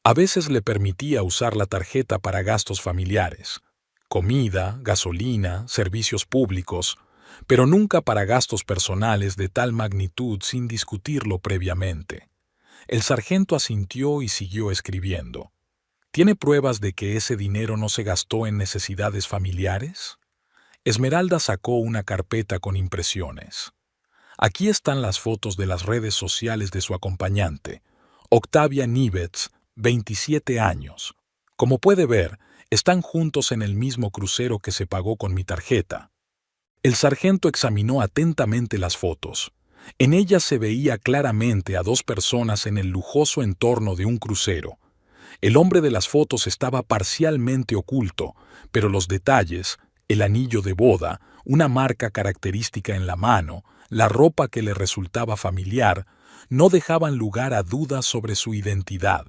A veces le permitía usar la tarjeta para gastos familiares, comida, gasolina, servicios públicos, pero nunca para gastos personales de tal magnitud sin discutirlo previamente. El sargento asintió y siguió escribiendo. ¿Tiene pruebas de que ese dinero no se gastó en necesidades familiares? Esmeralda sacó una carpeta con impresiones. Aquí están las fotos de las redes sociales de su acompañante, Octavia Nivetz, 27 años. Como puede ver, están juntos en el mismo crucero que se pagó con mi tarjeta. El sargento examinó atentamente las fotos. En ellas se veía claramente a dos personas en el lujoso entorno de un crucero. El hombre de las fotos estaba parcialmente oculto, pero los detalles, el anillo de boda, una marca característica en la mano, la ropa que le resultaba familiar, no dejaban lugar a dudas sobre su identidad.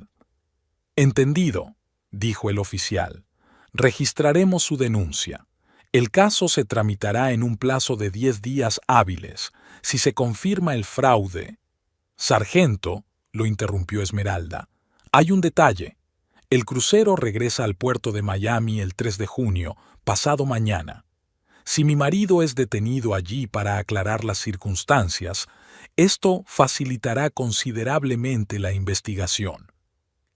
«Entendido», dijo el oficial. «Registraremos su denuncia. El caso se tramitará en un plazo de 10 días hábiles. Si se confirma el fraude». «Sargento», lo interrumpió Esmeralda, «hay un detalle. El crucero regresa al puerto de Miami el 3 de junio, pasado mañana. Si mi marido es detenido allí para aclarar las circunstancias, esto facilitará considerablemente la investigación».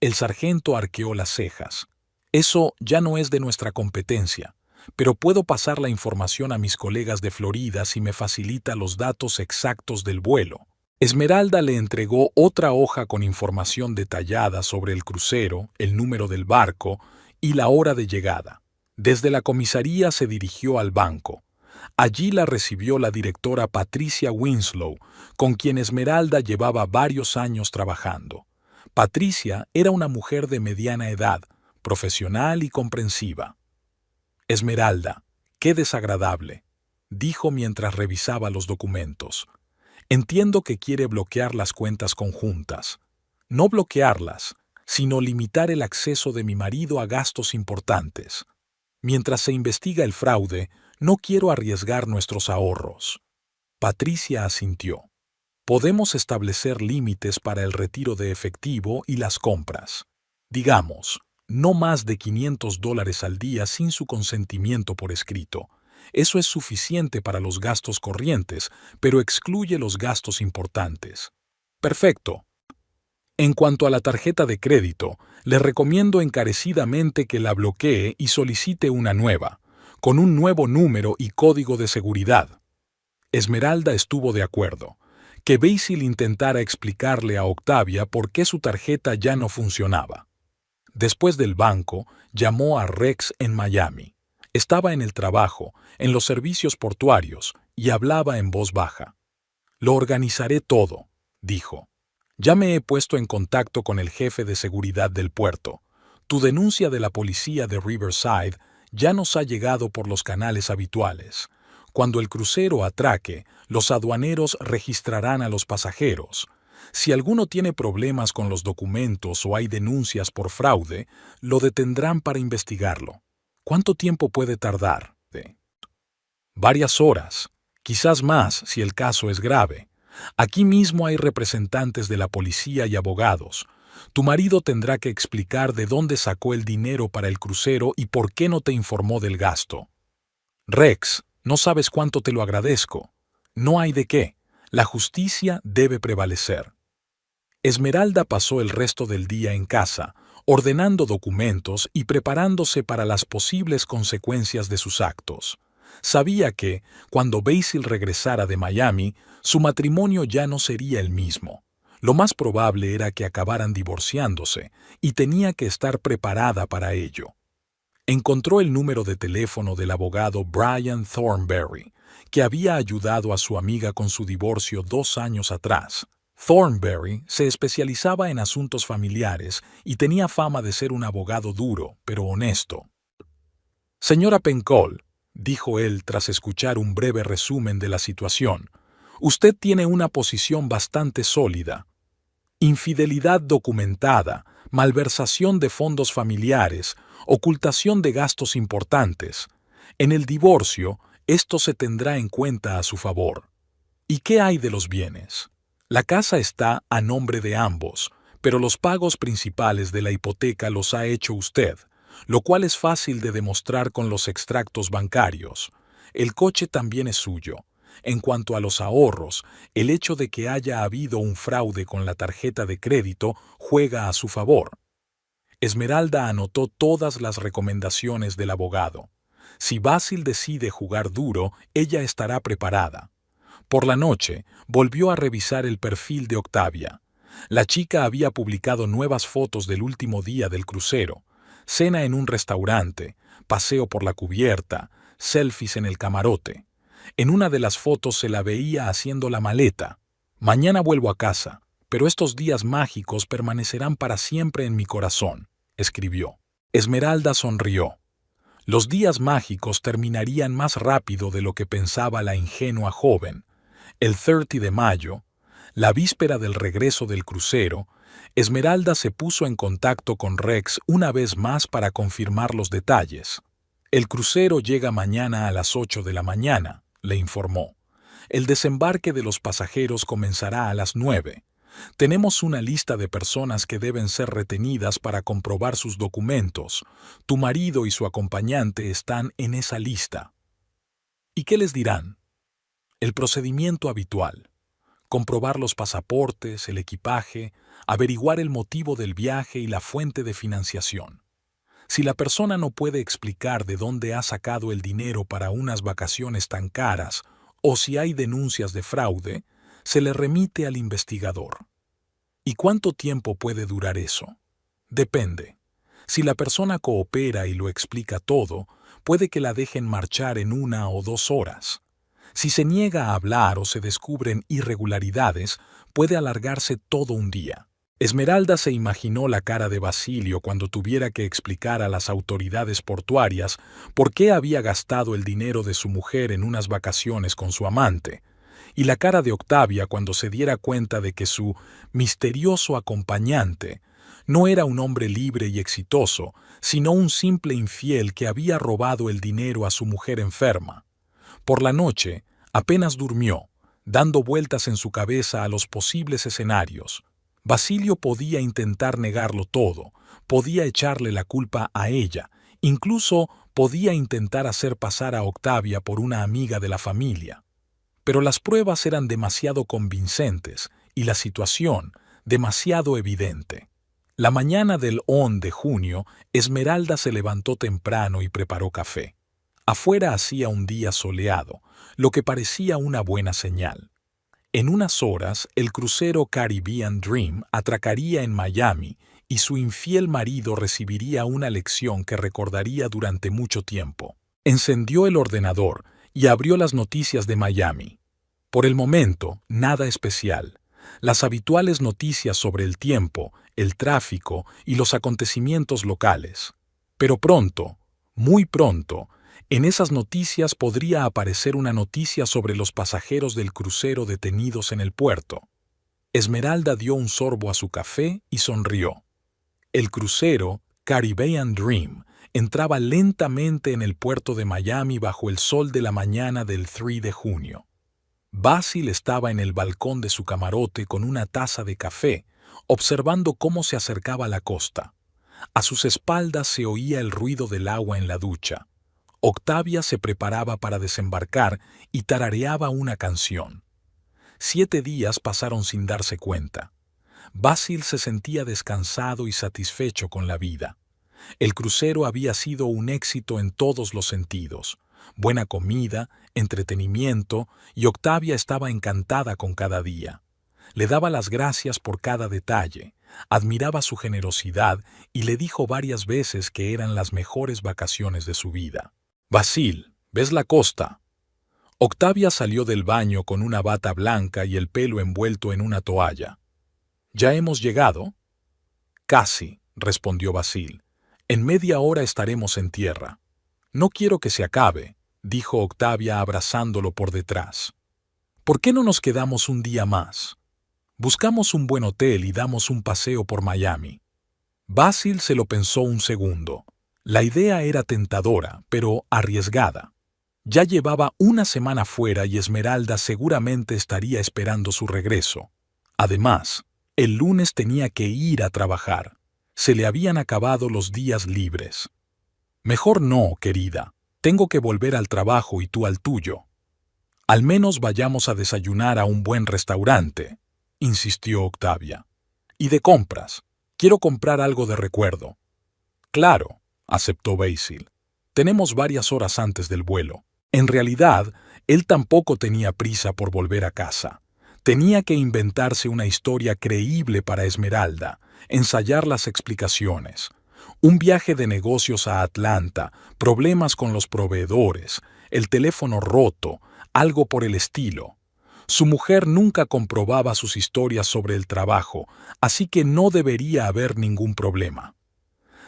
El sargento arqueó las cejas. «Eso ya no es de nuestra competencia, pero puedo pasar la información a mis colegas de Florida si me facilita los datos exactos del vuelo». Esmeralda le entregó otra hoja con información detallada sobre el crucero, el número del barco y la hora de llegada. Desde la comisaría se dirigió al banco. Allí la recibió la directora Patricia Winslow, con quien Esmeralda llevaba varios años trabajando. Patricia era una mujer de mediana edad, profesional y comprensiva. «Esmeralda, qué desagradable», dijo mientras revisaba los documentos. «Entiendo que quiere bloquear las cuentas conjuntas. No bloquearlas, sino limitar el acceso de mi marido a gastos importantes. Mientras se investiga el fraude, no quiero arriesgar nuestros ahorros». Patricia asintió. «Podemos establecer límites para el retiro de efectivo y las compras. Digamos, no más de $500 al día sin su consentimiento por escrito. Eso es suficiente para los gastos corrientes, pero excluye los gastos importantes». «Perfecto. En cuanto a la tarjeta de crédito, le recomiendo encarecidamente que la bloquee y solicite una nueva, con un nuevo número y código de seguridad». Esmeralda estuvo de acuerdo. Que Basil intentara explicarle a Octavia por qué su tarjeta ya no funcionaba. Después del banco, llamó a Rex en Miami. Estaba en el trabajo, en los servicios portuarios, y hablaba en voz baja. «Lo organizaré todo», dijo. «Ya me he puesto en contacto con el jefe de seguridad del puerto. Tu denuncia de la policía de Riverside ya nos ha llegado por los canales habituales. Cuando el crucero atraque, los aduaneros registrarán a los pasajeros. Si alguno tiene problemas con los documentos o hay denuncias por fraude, lo detendrán para investigarlo. ¿Cuánto tiempo puede tardar? Varias horas, quizás más si el caso es grave. Aquí mismo hay representantes de la policía y abogados. Tu marido tendrá que explicar de dónde sacó el dinero para el crucero y por qué no te informó del gasto». «Rex, no sabes cuánto te lo agradezco. No hay de qué. La justicia debe prevalecer». Esmeralda pasó el resto del día en casa, ordenando documentos y preparándose para las posibles consecuencias de sus actos. Sabía que, cuando Basil regresara de Miami, su matrimonio ya no sería el mismo. Lo más probable era que acabaran divorciándose, y tenía que estar preparada para ello. Encontró el número de teléfono del abogado Brian Thornberry, que había ayudado a su amiga con su divorcio 2 años atrás. Thornberry se especializaba en asuntos familiares y tenía fama de ser un abogado duro, pero honesto. «Señora Pencol», dijo él tras escuchar un breve resumen de la situación, «usted tiene una posición bastante sólida. Infidelidad documentada, malversación de fondos familiares, ocultación de gastos importantes. En el divorcio, esto se tendrá en cuenta a su favor. ¿Y qué hay de los bienes? La casa está a nombre de ambos, pero los pagos principales de la hipoteca los ha hecho usted, lo cual es fácil de demostrar con los extractos bancarios. El coche también es suyo. En cuanto a los ahorros, el hecho de que haya habido un fraude con la tarjeta de crédito juega a su favor». Esmeralda anotó todas las recomendaciones del abogado. Si Basil decide jugar duro, ella estará preparada. Por la noche, volvió a revisar el perfil de Octavia. La chica había publicado nuevas fotos del último día del crucero, cena en un restaurante, paseo por la cubierta, selfies en el camarote. En una de las fotos se la veía haciendo la maleta. «Mañana vuelvo a casa, pero estos días mágicos permanecerán para siempre en mi corazón». escribió. Esmeralda sonrió. Los días mágicos terminarían más rápido de lo que pensaba la ingenua joven. El 30 de mayo, la víspera del regreso del crucero, Esmeralda se puso en contacto con Rex una vez más para confirmar los detalles. El crucero llega mañana a las 8 de la mañana, le informó. El desembarque de los pasajeros comenzará a las 9. Tenemos una lista de personas que deben ser retenidas para comprobar sus documentos. Tu marido y su acompañante están en esa lista. ¿Y qué les dirán? El procedimiento habitual. Comprobar los pasaportes, el equipaje, averiguar el motivo del viaje y la fuente de financiación. Si la persona no puede explicar de dónde ha sacado el dinero para unas vacaciones tan caras o si hay denuncias de fraude, se le remite al investigador. ¿Y cuánto tiempo puede durar eso? Depende. Si la persona coopera y lo explica todo, puede que la dejen marchar en 1 o 2 horas. Si se niega a hablar o se descubren irregularidades, puede alargarse todo un día. Esmeralda se imaginó la cara de Basilio cuando tuviera que explicar a las autoridades portuarias por qué había gastado el dinero de su mujer en unas vacaciones con su amante, y la cara de Octavia cuando se diera cuenta de que su misterioso acompañante no era un hombre libre y exitoso, sino un simple infiel que había robado el dinero a su mujer enferma. Por la noche, apenas durmió, dando vueltas en su cabeza a los posibles escenarios. Basilio podía intentar negarlo todo, podía echarle la culpa a ella, incluso podía intentar hacer pasar a Octavia por una amiga de la familia. Pero las pruebas eran demasiado convincentes y la situación demasiado evidente. La mañana del 11 de junio, Esmeralda se levantó temprano y preparó café. Afuera hacía un día soleado, lo que parecía una buena señal. En unas horas, el crucero Caribbean Dream atracaría en Miami y su infiel marido recibiría una lección que recordaría durante mucho tiempo. Encendió el ordenador y abrió las noticias de Miami. Por el momento, nada especial. Las habituales noticias sobre el tiempo, el tráfico y los acontecimientos locales. Pero pronto, muy pronto, en esas noticias podría aparecer una noticia sobre los pasajeros del crucero detenidos en el puerto. Esmeralda dio un sorbo a su café y sonrió. El crucero Caribbean Dream entraba lentamente en el puerto de Miami bajo el sol de la mañana del 3 de junio. Basil estaba en el balcón de su camarote con una taza de café, observando cómo se acercaba la costa. A sus espaldas se oía el ruido del agua en la ducha. Octavia se preparaba para desembarcar y tarareaba una canción. 7 días pasaron sin darse cuenta. Basil se sentía descansado y satisfecho con la vida. El crucero había sido un éxito en todos los sentidos. Buena comida, entretenimiento, y Octavia estaba encantada con cada día. Le daba las gracias por cada detalle, admiraba su generosidad y le dijo varias veces que eran las mejores vacaciones de su vida. «Basil, ¿ves la costa?» Octavia salió del baño con una bata blanca y el pelo envuelto en una toalla. «¿Ya hemos llegado?» «Casi», respondió Basil. «En media hora estaremos en tierra». «No quiero que se acabe», dijo Octavia abrazándolo por detrás. «¿Por qué no nos quedamos un día más? Buscamos un buen hotel y damos un paseo por Miami». Basil se lo pensó un segundo. La idea era tentadora, pero arriesgada. Ya llevaba una semana fuera y Esmeralda seguramente estaría esperando su regreso. Además, el lunes tenía que ir a trabajar. Se le habían acabado los días libres. «Mejor no, querida. Tengo que volver al trabajo y tú al tuyo. Al menos vayamos a desayunar a un buen restaurante», insistió Octavia. «Y de compras. Quiero comprar algo de recuerdo». «Claro», aceptó Basil. «Tenemos varias horas antes del vuelo». En realidad, él tampoco tenía prisa por volver a casa. Tenía que inventarse una historia creíble para Esmeralda, ensayar las explicaciones. Un viaje de negocios a Atlanta, problemas con los proveedores, el teléfono roto, algo por el estilo. Su mujer nunca comprobaba sus historias sobre el trabajo, así que no debería haber ningún problema.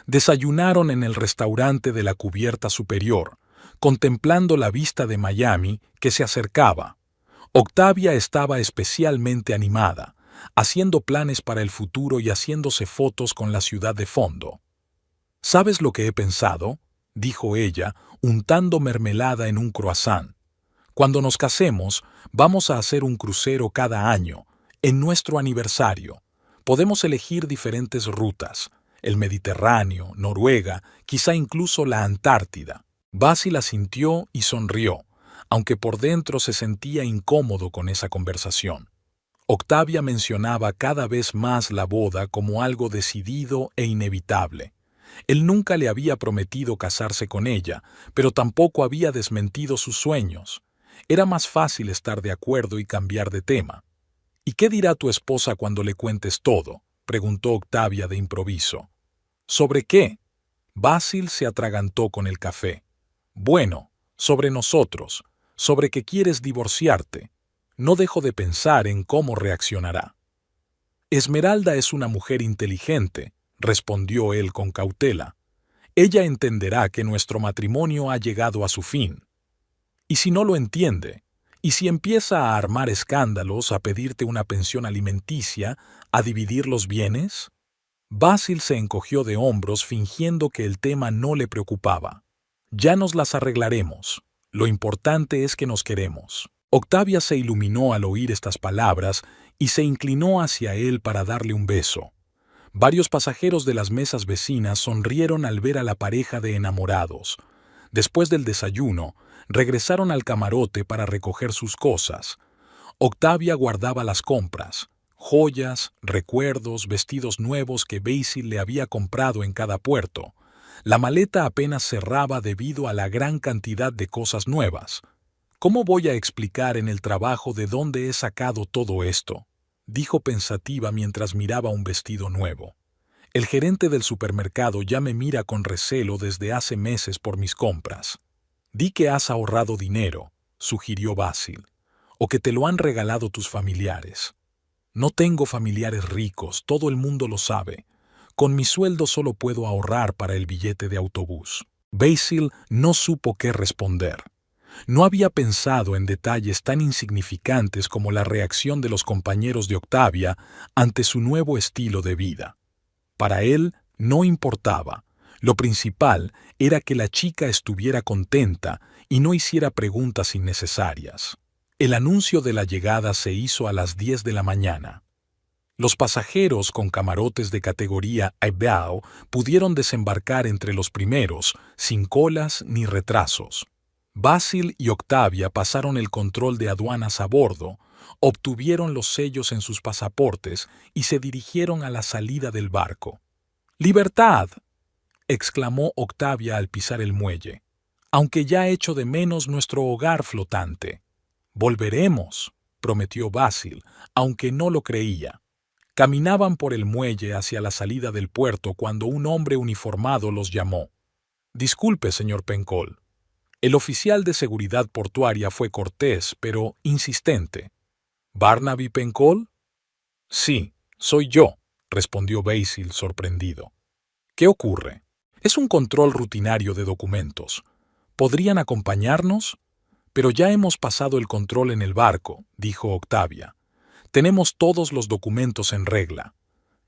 Desayunaron en el restaurante de la cubierta superior, contemplando la vista de Miami que se acercaba. Octavia estaba especialmente animada, haciendo planes para el futuro y haciéndose fotos con la ciudad de fondo. ¿Sabes lo que he pensado?, dijo ella, untando mermelada en un croissant. Cuando nos casemos, vamos a hacer un crucero cada año, en nuestro aniversario. Podemos elegir diferentes rutas, el Mediterráneo, Noruega, quizá incluso la Antártida. Basil asintió y sonrió, aunque por dentro se sentía incómodo con esa conversación. Octavia mencionaba cada vez más la boda como algo decidido e inevitable. Él nunca le había prometido casarse con ella, pero tampoco había desmentido sus sueños. Era más fácil estar de acuerdo y cambiar de tema. ¿Y qué dirá tu esposa cuando le cuentes todo?, preguntó Octavia de improviso. ¿Sobre qué? Basil se atragantó con el café. Bueno, sobre nosotros, sobre que quieres divorciarte. No dejo de pensar en cómo reaccionará. Esmeralda es una mujer inteligente, respondió él con cautela. Ella entenderá que nuestro matrimonio ha llegado a su fin. ¿Y si no lo entiende? ¿Y si empieza a armar escándalos, a pedirte una pensión alimenticia, a dividir los bienes? Basil se encogió de hombros fingiendo que el tema no le preocupaba. Ya nos las arreglaremos. Lo importante es que nos queremos. Octavia se iluminó al oír estas palabras y se inclinó hacia él para darle un beso. Varios pasajeros de las mesas vecinas sonrieron al ver a la pareja de enamorados. Después del desayuno, regresaron al camarote para recoger sus cosas. Octavia guardaba las compras, joyas, recuerdos, vestidos nuevos que Basil le había comprado en cada puerto. La maleta apenas cerraba debido a la gran cantidad de cosas nuevas. ¿Cómo voy a explicar en el trabajo de dónde he sacado todo esto?, dijo pensativa mientras miraba un vestido nuevo. El gerente del supermercado ya me mira con recelo desde hace meses por mis compras. Di que has ahorrado dinero, sugirió Basil, o que te lo han regalado tus familiares. No tengo familiares ricos, todo el mundo lo sabe. Con mi sueldo solo puedo ahorrar para el billete de autobús. Basil no supo qué responder. No había pensado en detalles tan insignificantes como la reacción de los compañeros de Octavia ante su nuevo estilo de vida. Para él no importaba. Lo principal era que la chica estuviera contenta y no hiciera preguntas innecesarias. El anuncio de la llegada se hizo a las 10 de la mañana. Los pasajeros con camarotes de categoría Aviao pudieron desembarcar entre los primeros, sin colas ni retrasos. Basil y Octavia pasaron el control de aduanas a bordo, obtuvieron los sellos en sus pasaportes y se dirigieron a la salida del barco. ¡Libertad!, exclamó Octavia al pisar el muelle. Aunque ya echo de menos nuestro hogar flotante. Volveremos, prometió Basil, aunque no lo creía. Caminaban por el muelle hacia la salida del puerto cuando un hombre uniformado los llamó. Disculpe, señor Pencol. El oficial de seguridad portuaria fue cortés, pero insistente. ¿Barnaby Pencol? Sí, soy yo, respondió Basil sorprendido. ¿Qué ocurre? Es un control rutinario de documentos. ¿Podrían acompañarnos? Pero ya hemos pasado el control en el barco, dijo Octavia. Tenemos todos los documentos en regla.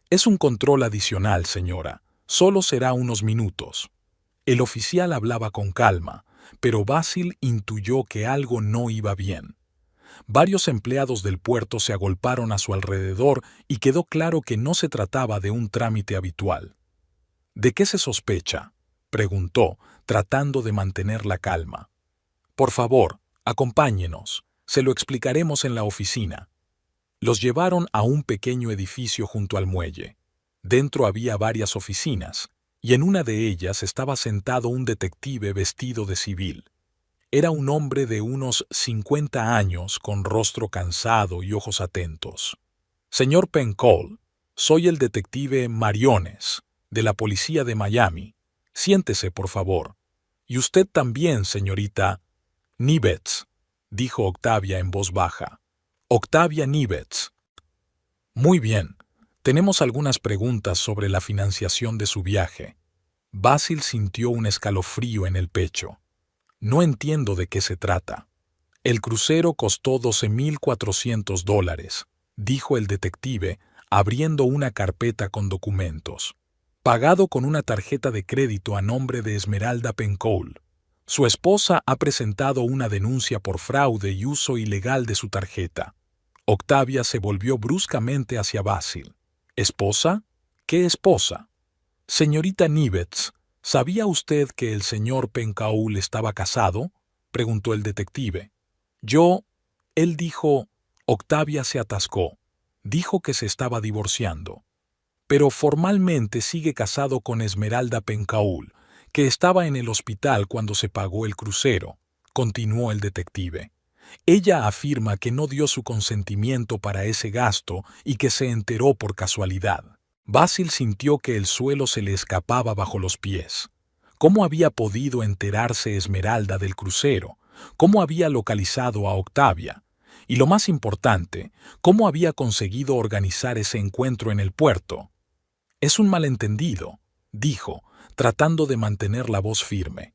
Es un control adicional, señora. Solo será unos minutos. El oficial hablaba con calma, pero Basil intuyó que algo no iba bien. Varios empleados del puerto se agolparon a su alrededor y quedó claro que no se trataba de un trámite habitual. ¿De qué se sospecha?, preguntó, tratando de mantener la calma. Por favor, acompáñenos. Se lo explicaremos en la oficina. Los llevaron a un pequeño edificio junto al muelle. Dentro había varias oficinas, y en una de ellas estaba sentado un detective vestido de civil. Era un hombre de unos 50 años, con rostro cansado y ojos atentos. Señor Pencol, soy el detective Mariones, de la policía de Miami. Siéntese, por favor. Y usted también, señorita Nivetz, dijo Octavia en voz baja. Octavia Nivetz. Muy bien. Tenemos algunas preguntas sobre la financiación de su viaje. Basil sintió un escalofrío en el pecho. No entiendo de qué se trata. El crucero costó $12,400, dijo el detective, abriendo una carpeta con documentos. Pagado con una tarjeta de crédito a nombre de Esmeralda Pencoul. Su esposa ha presentado una denuncia por fraude y uso ilegal de su tarjeta. Octavia se volvió bruscamente hacia Basil. ¿Esposa? ¿Qué esposa? Señorita Nivets, ¿sabía usted que el señor Pencaul estaba casado? Preguntó el detective. Él dijo, Octavia se atascó. Dijo que se estaba divorciando. Pero formalmente sigue casado con Esmeralda Pencaul, que estaba en el hospital cuando se pagó el crucero, continuó el detective. Ella afirma que no dio su consentimiento para ese gasto y que se enteró por casualidad. Basil sintió que el suelo se le escapaba bajo los pies. ¿Cómo había podido enterarse Esmeralda del crucero? ¿Cómo había localizado a Octavia? Y lo más importante, ¿cómo había conseguido organizar ese encuentro en el puerto? Es un malentendido, dijo, tratando de mantener la voz firme.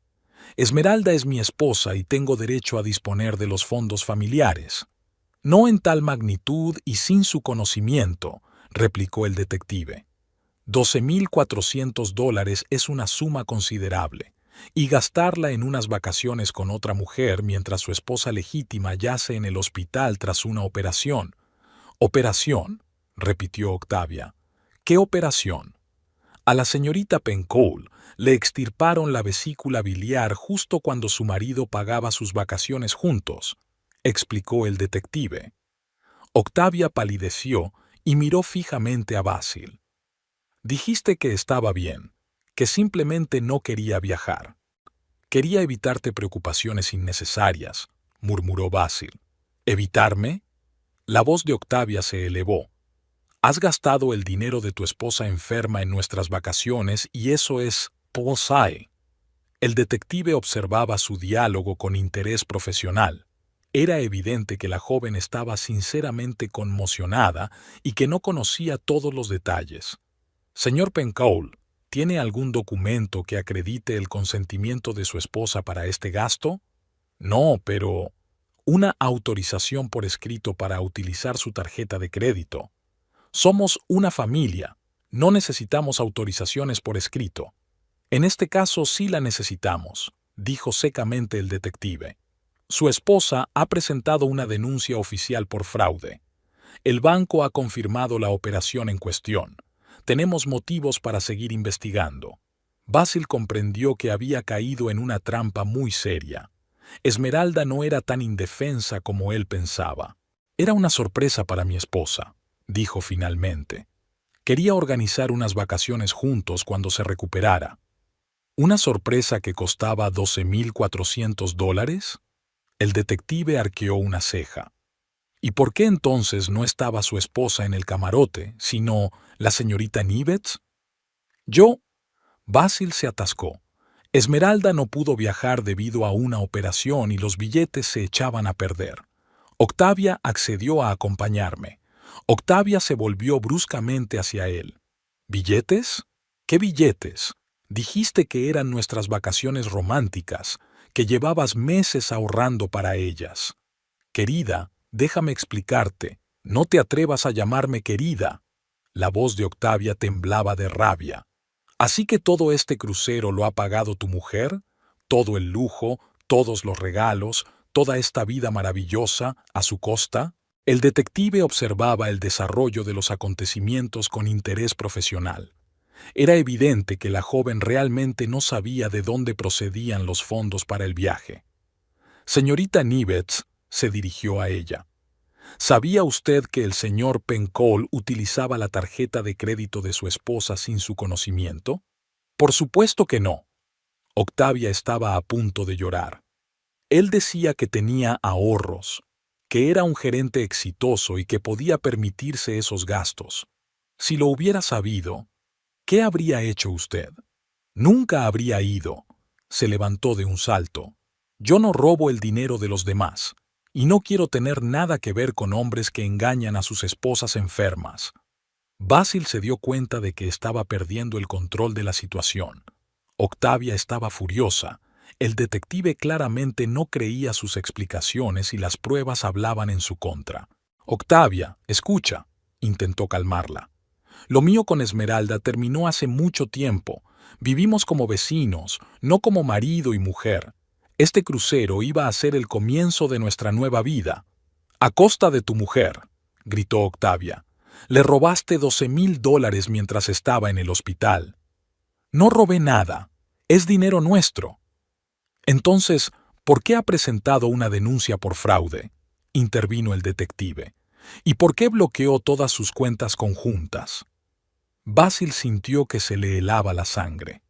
Esmeralda es mi esposa y tengo derecho a disponer de los fondos familiares. No en tal magnitud y sin su conocimiento, replicó el detective. $12,400 es una suma considerable, y gastarla en unas vacaciones con otra mujer mientras su esposa legítima yace en el hospital tras una operación. ¿Operación?, repitió Octavia. ¿Qué operación? A la señorita Pencoul le extirparon la vesícula biliar justo cuando su marido pagaba sus vacaciones juntos, explicó el detective. Octavia palideció y miró fijamente a Basil. Dijiste que estaba bien, que simplemente no quería viajar. Quería evitarte preocupaciones innecesarias, murmuró Basil. ¿Evitarme? La voz de Octavia se elevó. Has gastado el dinero de tu esposa enferma en nuestras vacaciones y eso es bullseye. El detective observaba su diálogo con interés profesional. Era evidente que la joven estaba sinceramente conmocionada y que no conocía todos los detalles. Señor Pencaul, ¿tiene algún documento que acredite el consentimiento de su esposa para este gasto? No, pero una autorización por escrito para utilizar su tarjeta de crédito. Somos una familia, no necesitamos autorizaciones por escrito. En este caso sí la necesitamos, dijo secamente el detective. Su esposa ha presentado una denuncia oficial por fraude. El banco ha confirmado la operación en cuestión. Tenemos motivos para seguir investigando. Basil comprendió que había caído en una trampa muy seria. Esmeralda no era tan indefensa como él pensaba. Era una sorpresa para mi esposa, dijo finalmente. Quería organizar unas vacaciones juntos cuando se recuperara. ¿Una sorpresa que costaba $12,400? El detective arqueó una ceja. ¿Y por qué entonces no estaba su esposa en el camarote, sino la señorita Nivets? Basil se atascó. Esmeralda no pudo viajar debido a una operación y los billetes se echaban a perder. Octavia accedió a acompañarme. Octavia se volvió bruscamente hacia él. ¿Billetes? ¿Qué billetes? Dijiste que eran nuestras vacaciones románticas, que llevabas meses ahorrando para ellas. Querida, déjame explicarte. No te atrevas a llamarme querida. La voz de Octavia temblaba de rabia. ¿Así que todo este crucero lo ha pagado tu mujer? ¿Todo el lujo, todos los regalos, toda esta vida maravillosa a su costa? El detective observaba el desarrollo de los acontecimientos con interés profesional. Era evidente que la joven realmente no sabía de dónde procedían los fondos para el viaje. Señorita Nivets, se dirigió a ella. ¿Sabía usted que el señor Pencaul utilizaba la tarjeta de crédito de su esposa sin su conocimiento? Por supuesto que no. Octavia estaba a punto de llorar. Él decía que tenía ahorros, que era un gerente exitoso y que podía permitirse esos gastos. Si lo hubiera sabido, ¿qué habría hecho usted? Nunca habría ido. Se levantó de un salto. Yo no robo el dinero de los demás, y no quiero tener nada que ver con hombres que engañan a sus esposas enfermas. Basil se dio cuenta de que estaba perdiendo el control de la situación. Octavia estaba furiosa. El detective claramente no creía sus explicaciones y las pruebas hablaban en su contra. Octavia, escucha, intentó calmarla. Lo mío con Esmeralda terminó hace mucho tiempo. Vivimos como vecinos, no como marido y mujer. Este crucero iba a ser el comienzo de nuestra nueva vida. A costa de tu mujer, gritó Octavia. Le robaste $12,000 mientras estaba en el hospital. No robé nada. Es dinero nuestro. Entonces, ¿por qué ha presentado una denuncia por fraude? Intervino el detective. ¿Y por qué bloqueó todas sus cuentas conjuntas? Basil sintió que se le helaba la sangre.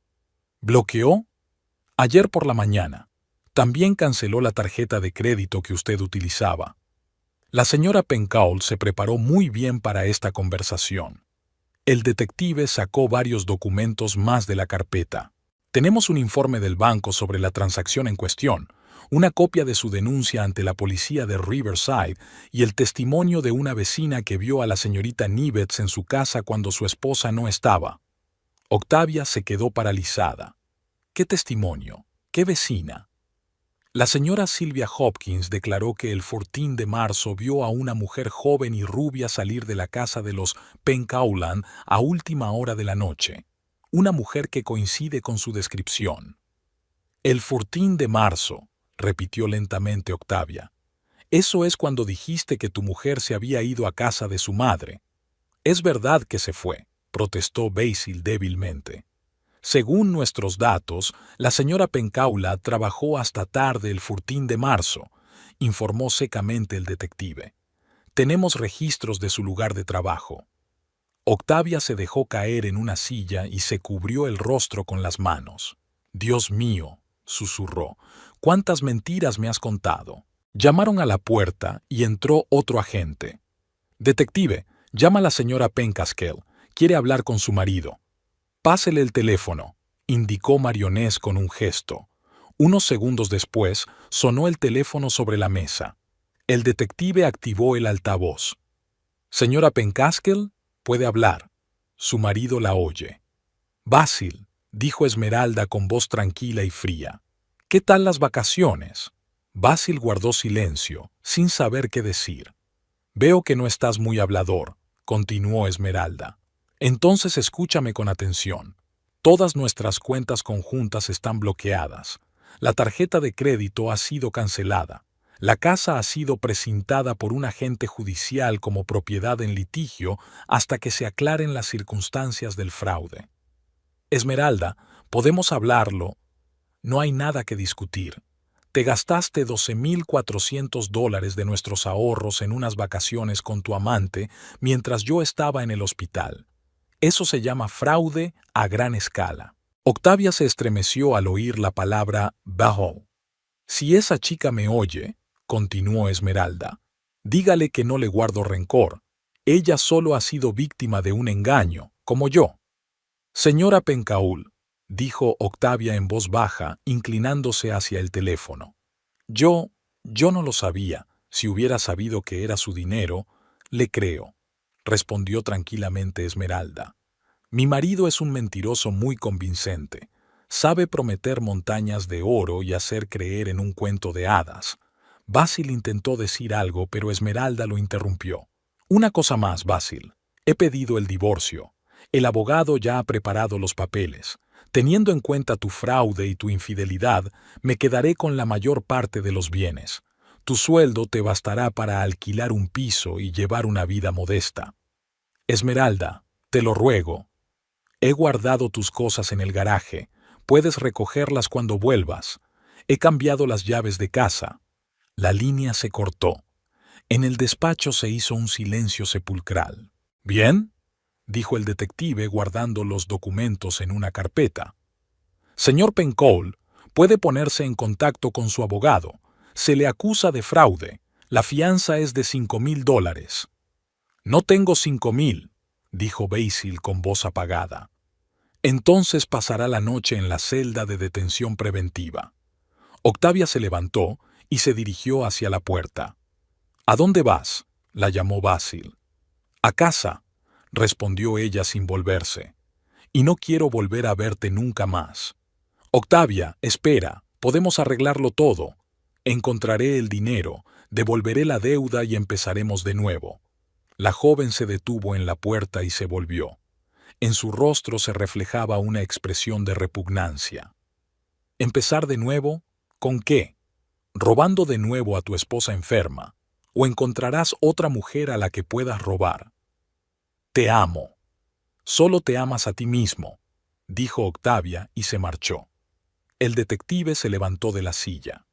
¿Bloqueó? Ayer por la mañana. También canceló la tarjeta de crédito que usted utilizaba. La señora Pencaul se preparó muy bien para esta conversación. El detective sacó varios documentos más de la carpeta. Tenemos un informe del banco sobre la transacción en cuestión, una copia de su denuncia ante la policía de Riverside y el testimonio de una vecina que vio a la señorita Nivets en su casa cuando su esposa no estaba. Octavia se quedó paralizada. ¿Qué testimonio? ¿Qué vecina? La señora Sylvia Hopkins declaró que el 14 de marzo vio a una mujer joven y rubia salir de la casa de los Pencaulan a última hora de la noche. Una mujer que coincide con su descripción. El 14 de marzo, repitió lentamente Octavia. Eso es cuando dijiste que tu mujer se había ido a casa de su madre. Es verdad que se fue, protestó Basil débilmente. Según nuestros datos, la señora Pencaula trabajó hasta tarde el 14 de marzo, informó secamente el detective. Tenemos registros de su lugar de trabajo. Octavia se dejó caer en una silla y se cubrió el rostro con las manos. Dios mío, susurró, ¿cuántas mentiras me has contado? Llamaron a la puerta y entró otro agente. Detective, llama a la señora Pencaskell. Quiere hablar con su marido. Pásele el teléfono, indicó Marionés con un gesto. Unos segundos después, sonó el teléfono sobre la mesa. El detective activó el altavoz. Señora Pencaskell, puede hablar. Su marido la oye. Basil, dijo Esmeralda con voz tranquila y fría. ¿Qué tal las vacaciones? Basil guardó silencio, sin saber qué decir. Veo que no estás muy hablador, continuó Esmeralda. Entonces escúchame con atención. Todas nuestras cuentas conjuntas están bloqueadas. La tarjeta de crédito ha sido cancelada. La casa ha sido precintada por un agente judicial como propiedad en litigio hasta que se aclaren las circunstancias del fraude. Esmeralda, podemos hablarlo. No hay nada que discutir. Te gastaste $12,400 de nuestros ahorros en unas vacaciones con tu amante mientras yo estaba en el hospital. Eso se llama fraude a gran escala. Octavia se estremeció al oír la palabra bajo. Si esa chica me oye, continuó Esmeralda, dígale que no le guardo rencor. Ella solo ha sido víctima de un engaño, como yo. Señora Pencaul, dijo Octavia en voz baja, inclinándose hacia el teléfono. Yo no lo sabía. Si hubiera sabido que era su dinero, le creo, respondió tranquilamente Esmeralda. Mi marido es un mentiroso muy convincente. Sabe prometer montañas de oro y hacer creer en un cuento de hadas. Basil intentó decir algo, pero Esmeralda lo interrumpió. Una cosa más, Basil. He pedido el divorcio. El abogado ya ha preparado los papeles. Teniendo en cuenta tu fraude y tu infidelidad, me quedaré con la mayor parte de los bienes. Tu sueldo te bastará para alquilar un piso y llevar una vida modesta. Esmeralda, te lo ruego. He guardado tus cosas en el garaje. Puedes recogerlas cuando vuelvas. He cambiado las llaves de casa. La línea se cortó. En el despacho se hizo un silencio sepulcral. ¿Bien?, dijo el detective guardando los documentos en una carpeta. Señor Pencaul, puede ponerse en contacto con su abogado. Se le acusa de fraude. La fianza es de $5,000. No tengo 5,000, dijo Basil con voz apagada. Entonces pasará la noche en la celda de detención preventiva. Octavia se levantó y se dirigió hacia la puerta. ¿A dónde vas?, la llamó Basil. A casa, respondió ella sin volverse. Y no quiero volver a verte nunca más. Octavia, espera, podemos arreglarlo todo. Encontraré el dinero, devolveré la deuda y empezaremos de nuevo. La joven se detuvo en la puerta y se volvió. En su rostro se reflejaba una expresión de repugnancia. ¿Empezar de nuevo? ¿Con qué? ¿Robando de nuevo a tu esposa enferma? ¿O encontrarás otra mujer a la que puedas robar? Te amo. Solo te amas a ti mismo, dijo Octavia y se marchó. El detective se levantó de la silla.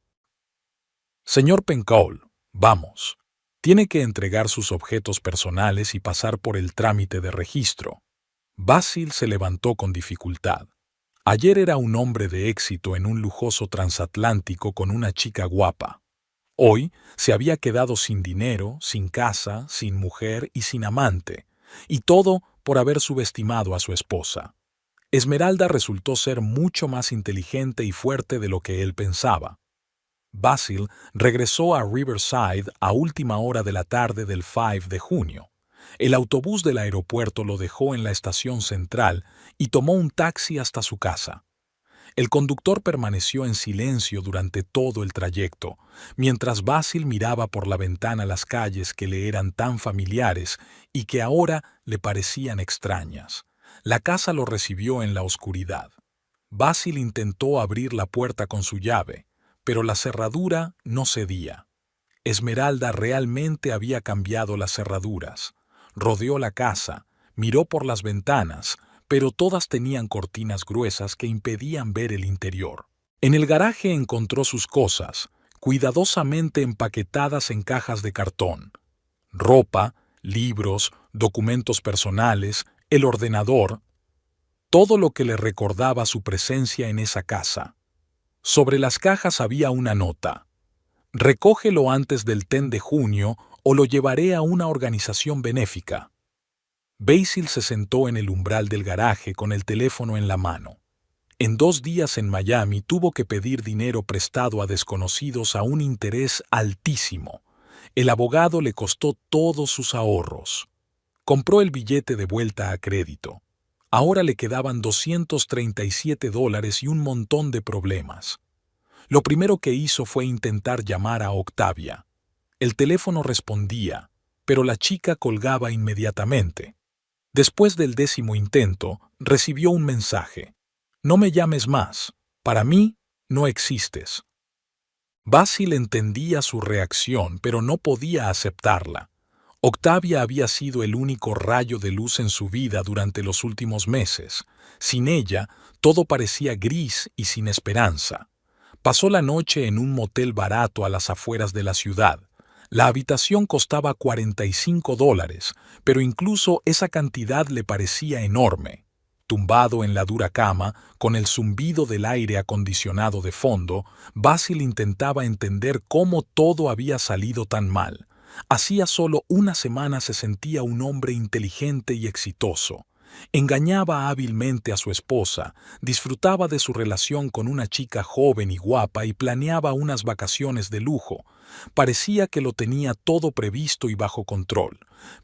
Señor Pencaul, vamos. Tiene que entregar sus objetos personales y pasar por el trámite de registro. Basil se levantó con dificultad. Ayer era un hombre de éxito en un lujoso transatlántico con una chica guapa. Hoy se había quedado sin dinero, sin casa, sin mujer y sin amante, y todo por haber subestimado a su esposa. Esmeralda resultó ser mucho más inteligente y fuerte de lo que él pensaba. Basil regresó a Riverside a última hora de la tarde del 5 de junio. El autobús del aeropuerto lo dejó en la estación central y tomó un taxi hasta su casa. El conductor permaneció en silencio durante todo el trayecto, mientras Basil miraba por la ventana las calles que le eran tan familiares y que ahora le parecían extrañas. La casa lo recibió en la oscuridad. Basil intentó abrir la puerta con su llave, pero la cerradura no cedía. Esmeralda realmente había cambiado las cerraduras. Rodeó la casa, miró por las ventanas, pero todas tenían cortinas gruesas que impedían ver el interior. En el garaje encontró sus cosas, cuidadosamente empaquetadas en cajas de cartón. Ropa, libros, documentos personales, el ordenador, todo lo que le recordaba su presencia en esa casa. Sobre las cajas había una nota. Recógelo antes del 10 de junio o lo llevaré a una organización benéfica. Basil se sentó en el umbral del garaje con el teléfono en la mano. En 2 días en Miami tuvo que pedir dinero prestado a desconocidos a un interés altísimo. El abogado le costó todos sus ahorros. Compró el billete de vuelta a crédito. Ahora le quedaban $237 y un montón de problemas. Lo primero que hizo fue intentar llamar a Octavia. El teléfono respondía, pero la chica colgaba inmediatamente. Después del 10º intento, recibió un mensaje. No me llames más. Para mí, no existes. Basil entendía su reacción, pero no podía aceptarla. Octavia había sido el único rayo de luz en su vida durante los últimos meses. Sin ella, todo parecía gris y sin esperanza. Pasó la noche en un motel barato a las afueras de la ciudad. La habitación costaba $45, pero incluso esa cantidad le parecía enorme. Tumbado en la dura cama, con el zumbido del aire acondicionado de fondo, Basil intentaba entender cómo todo había salido tan mal. Hacía solo una semana se sentía un hombre inteligente y exitoso. Engañaba hábilmente a su esposa, disfrutaba de su relación con una chica joven y guapa y planeaba unas vacaciones de lujo. Parecía que lo tenía todo previsto y bajo control,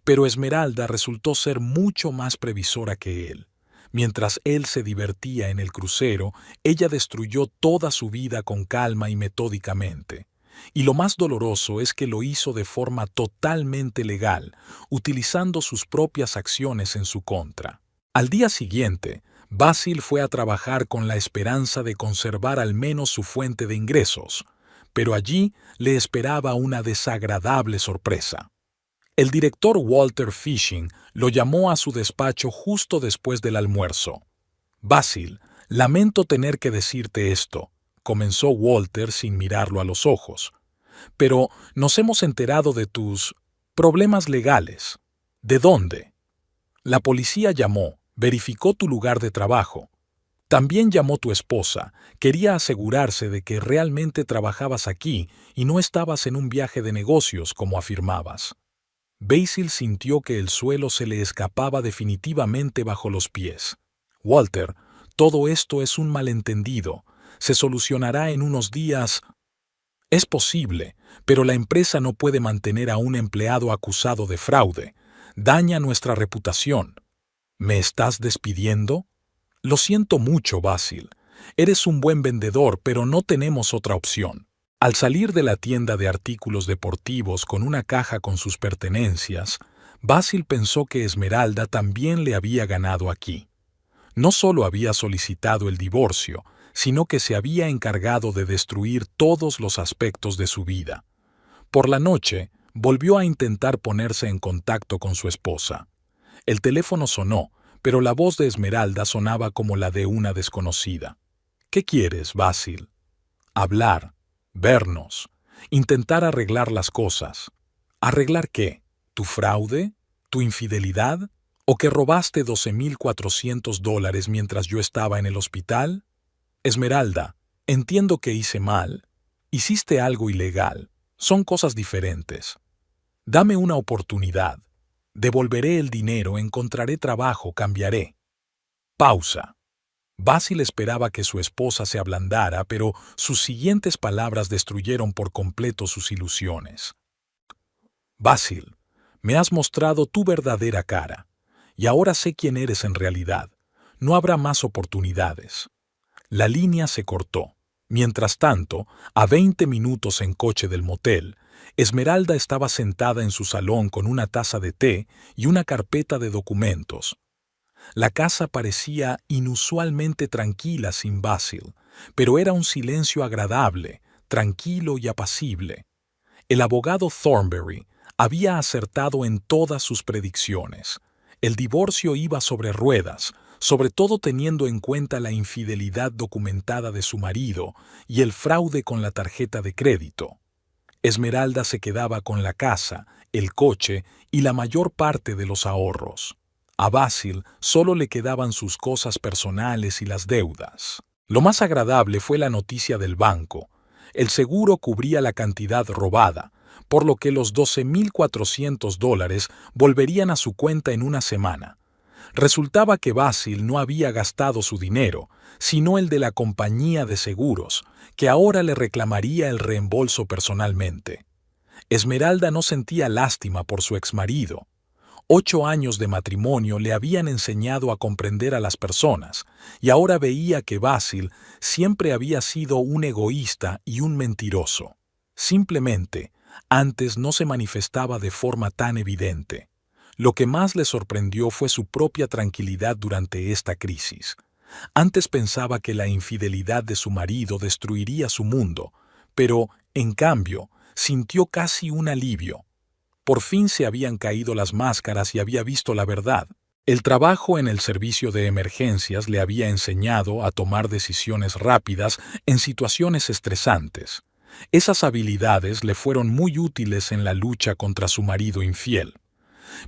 pero Esmeralda resultó ser mucho más previsora que él. Mientras él se divertía en el crucero, ella destruyó toda su vida con calma y metódicamente. Y lo más doloroso es que lo hizo de forma totalmente legal, utilizando sus propias acciones en su contra. Al día siguiente, Basil fue a trabajar con la esperanza de conservar al menos su fuente de ingresos, pero allí le esperaba una desagradable sorpresa. El director Walter Fishing lo llamó a su despacho justo después del almuerzo. «Basil, lamento tener que decirte esto», comenzó Walter sin mirarlo a los ojos. «Pero nos hemos enterado de tus problemas legales». «¿De dónde?» «La policía llamó, verificó tu lugar de trabajo. También llamó tu esposa, quería asegurarse de que realmente trabajabas aquí y no estabas en un viaje de negocios como afirmabas». Basil sintió que el suelo se le escapaba definitivamente bajo los pies. «Walter, todo esto es un malentendido. Se solucionará en unos días». «Es posible, pero la empresa no puede mantener a un empleado acusado de fraude. Daña nuestra reputación». «¿Me estás despidiendo?» «Lo siento mucho, Basil. Eres un buen vendedor, pero no tenemos otra opción. Al salir de la tienda de artículos deportivos con una caja con sus pertenencias, Basil pensó que Esmeralda también le había ganado aquí. No solo había solicitado el divorcio, sino que se había encargado de destruir todos los aspectos de su vida. Por la noche, volvió a intentar ponerse en contacto con su esposa. El teléfono sonó, pero la voz de Esmeralda sonaba como la de una desconocida. ¿Qué quieres, Basil? Hablar, vernos, intentar arreglar las cosas. ¿Arreglar qué? ¿Tu fraude? ¿Tu infidelidad? ¿O que robaste $12,400 mientras yo estaba en el hospital? Esmeralda, entiendo que hice mal. Hiciste algo ilegal. Son cosas diferentes. Dame una oportunidad. Devolveré el dinero, encontraré trabajo, cambiaré. Pausa. Basil esperaba que su esposa se ablandara, pero sus siguientes palabras destruyeron por completo sus ilusiones. Basil, me has mostrado tu verdadera cara, y ahora sé quién eres en realidad. No habrá más oportunidades. La línea se cortó. Mientras tanto, a 20 minutos en coche del motel, Esmeralda estaba sentada en su salón con una taza de té y una carpeta de documentos. La casa parecía inusualmente tranquila sin Basil, pero era un silencio agradable, tranquilo y apacible. El abogado Thornberry había acertado en todas sus predicciones. El divorcio iba sobre ruedas, sobre todo teniendo en cuenta la infidelidad documentada de su marido y el fraude con la tarjeta de crédito. Esmeralda se quedaba con la casa, el coche y la mayor parte de los ahorros. A Basil solo le quedaban sus cosas personales y las deudas. Lo más agradable fue la noticia del banco. El seguro cubría la cantidad robada, por lo que los $12,400 volverían a su cuenta en una semana. Resultaba que Basil no había gastado su dinero, sino el de la compañía de seguros, que ahora le reclamaría el reembolso personalmente. Esmeralda no sentía lástima por su exmarido. 8 años de matrimonio le habían enseñado a comprender a las personas, y ahora veía que Basil siempre había sido un egoísta y un mentiroso. Simplemente, antes no se manifestaba de forma tan evidente. Lo que más le sorprendió fue su propia tranquilidad durante esta crisis. Antes pensaba que la infidelidad de su marido destruiría su mundo, pero, en cambio, sintió casi un alivio. Por fin se habían caído las máscaras y había visto la verdad. El trabajo en el servicio de emergencias le había enseñado a tomar decisiones rápidas en situaciones estresantes. Esas habilidades le fueron muy útiles en la lucha contra su marido infiel.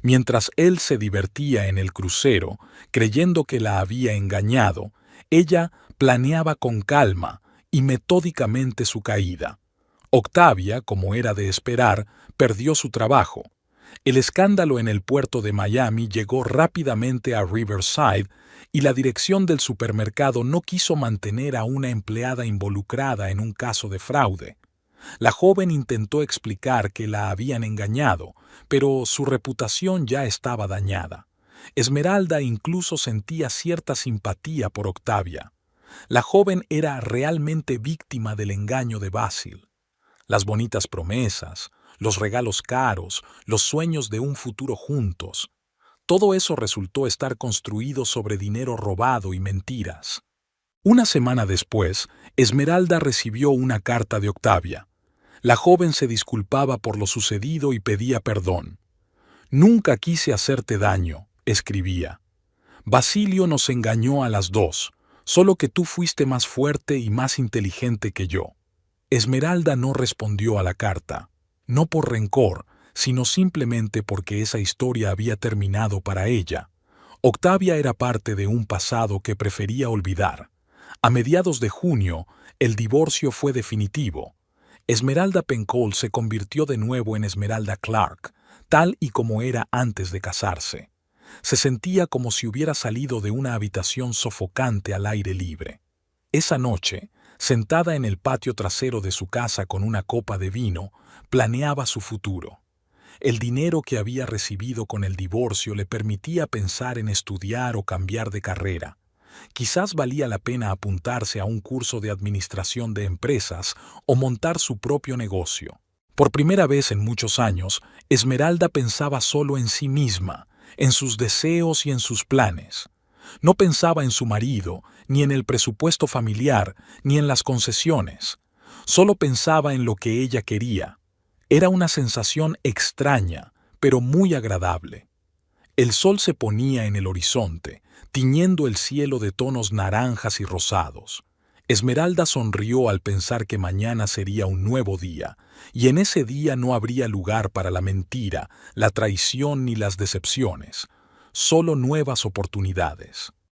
Mientras él se divertía en el crucero, creyendo que la había engañado, ella planeaba con calma y metódicamente su caída. Octavia, como era de esperar, perdió su trabajo. El escándalo en el puerto de Miami llegó rápidamente a Riverside y la dirección del supermercado no quiso mantener a una empleada involucrada en un caso de fraude. La joven intentó explicar que la habían engañado, pero su reputación ya estaba dañada. Esmeralda incluso sentía cierta simpatía por Octavia. La joven era realmente víctima del engaño de Basil. Las bonitas promesas, los regalos caros, los sueños de un futuro juntos. Todo eso resultó estar construido sobre dinero robado y mentiras. Una semana después, Esmeralda recibió una carta de Octavia. La joven se disculpaba por lo sucedido y pedía perdón. «Nunca quise hacerte daño», escribía. «Basilio nos engañó a las dos, solo que tú fuiste más fuerte y más inteligente que yo». Esmeralda no respondió a la carta, no por rencor, sino simplemente porque esa historia había terminado para ella. Octavia era parte de un pasado que prefería olvidar. A mediados de junio, el divorcio fue definitivo. Esmeralda Pencol se convirtió de nuevo en Esmeralda Clark, tal y como era antes de casarse. Se sentía como si hubiera salido de una habitación sofocante al aire libre. Esa noche, sentada en el patio trasero de su casa con una copa de vino, planeaba su futuro. El dinero que había recibido con el divorcio le permitía pensar en estudiar o cambiar de carrera. Quizás valía la pena apuntarse a un curso de administración de empresas o montar su propio negocio. Por primera vez en muchos años, Esmeralda pensaba solo en sí misma, en sus deseos y en sus planes. No pensaba en su marido, ni en el presupuesto familiar, ni en las concesiones. Solo pensaba en lo que ella quería. Era una sensación extraña, pero muy agradable. El sol se ponía en el horizonte, tiñendo el cielo de tonos naranjas y rosados. Esmeralda sonrió al pensar que mañana sería un nuevo día, y en ese día no habría lugar para la mentira, la traición ni las decepciones, solo nuevas oportunidades.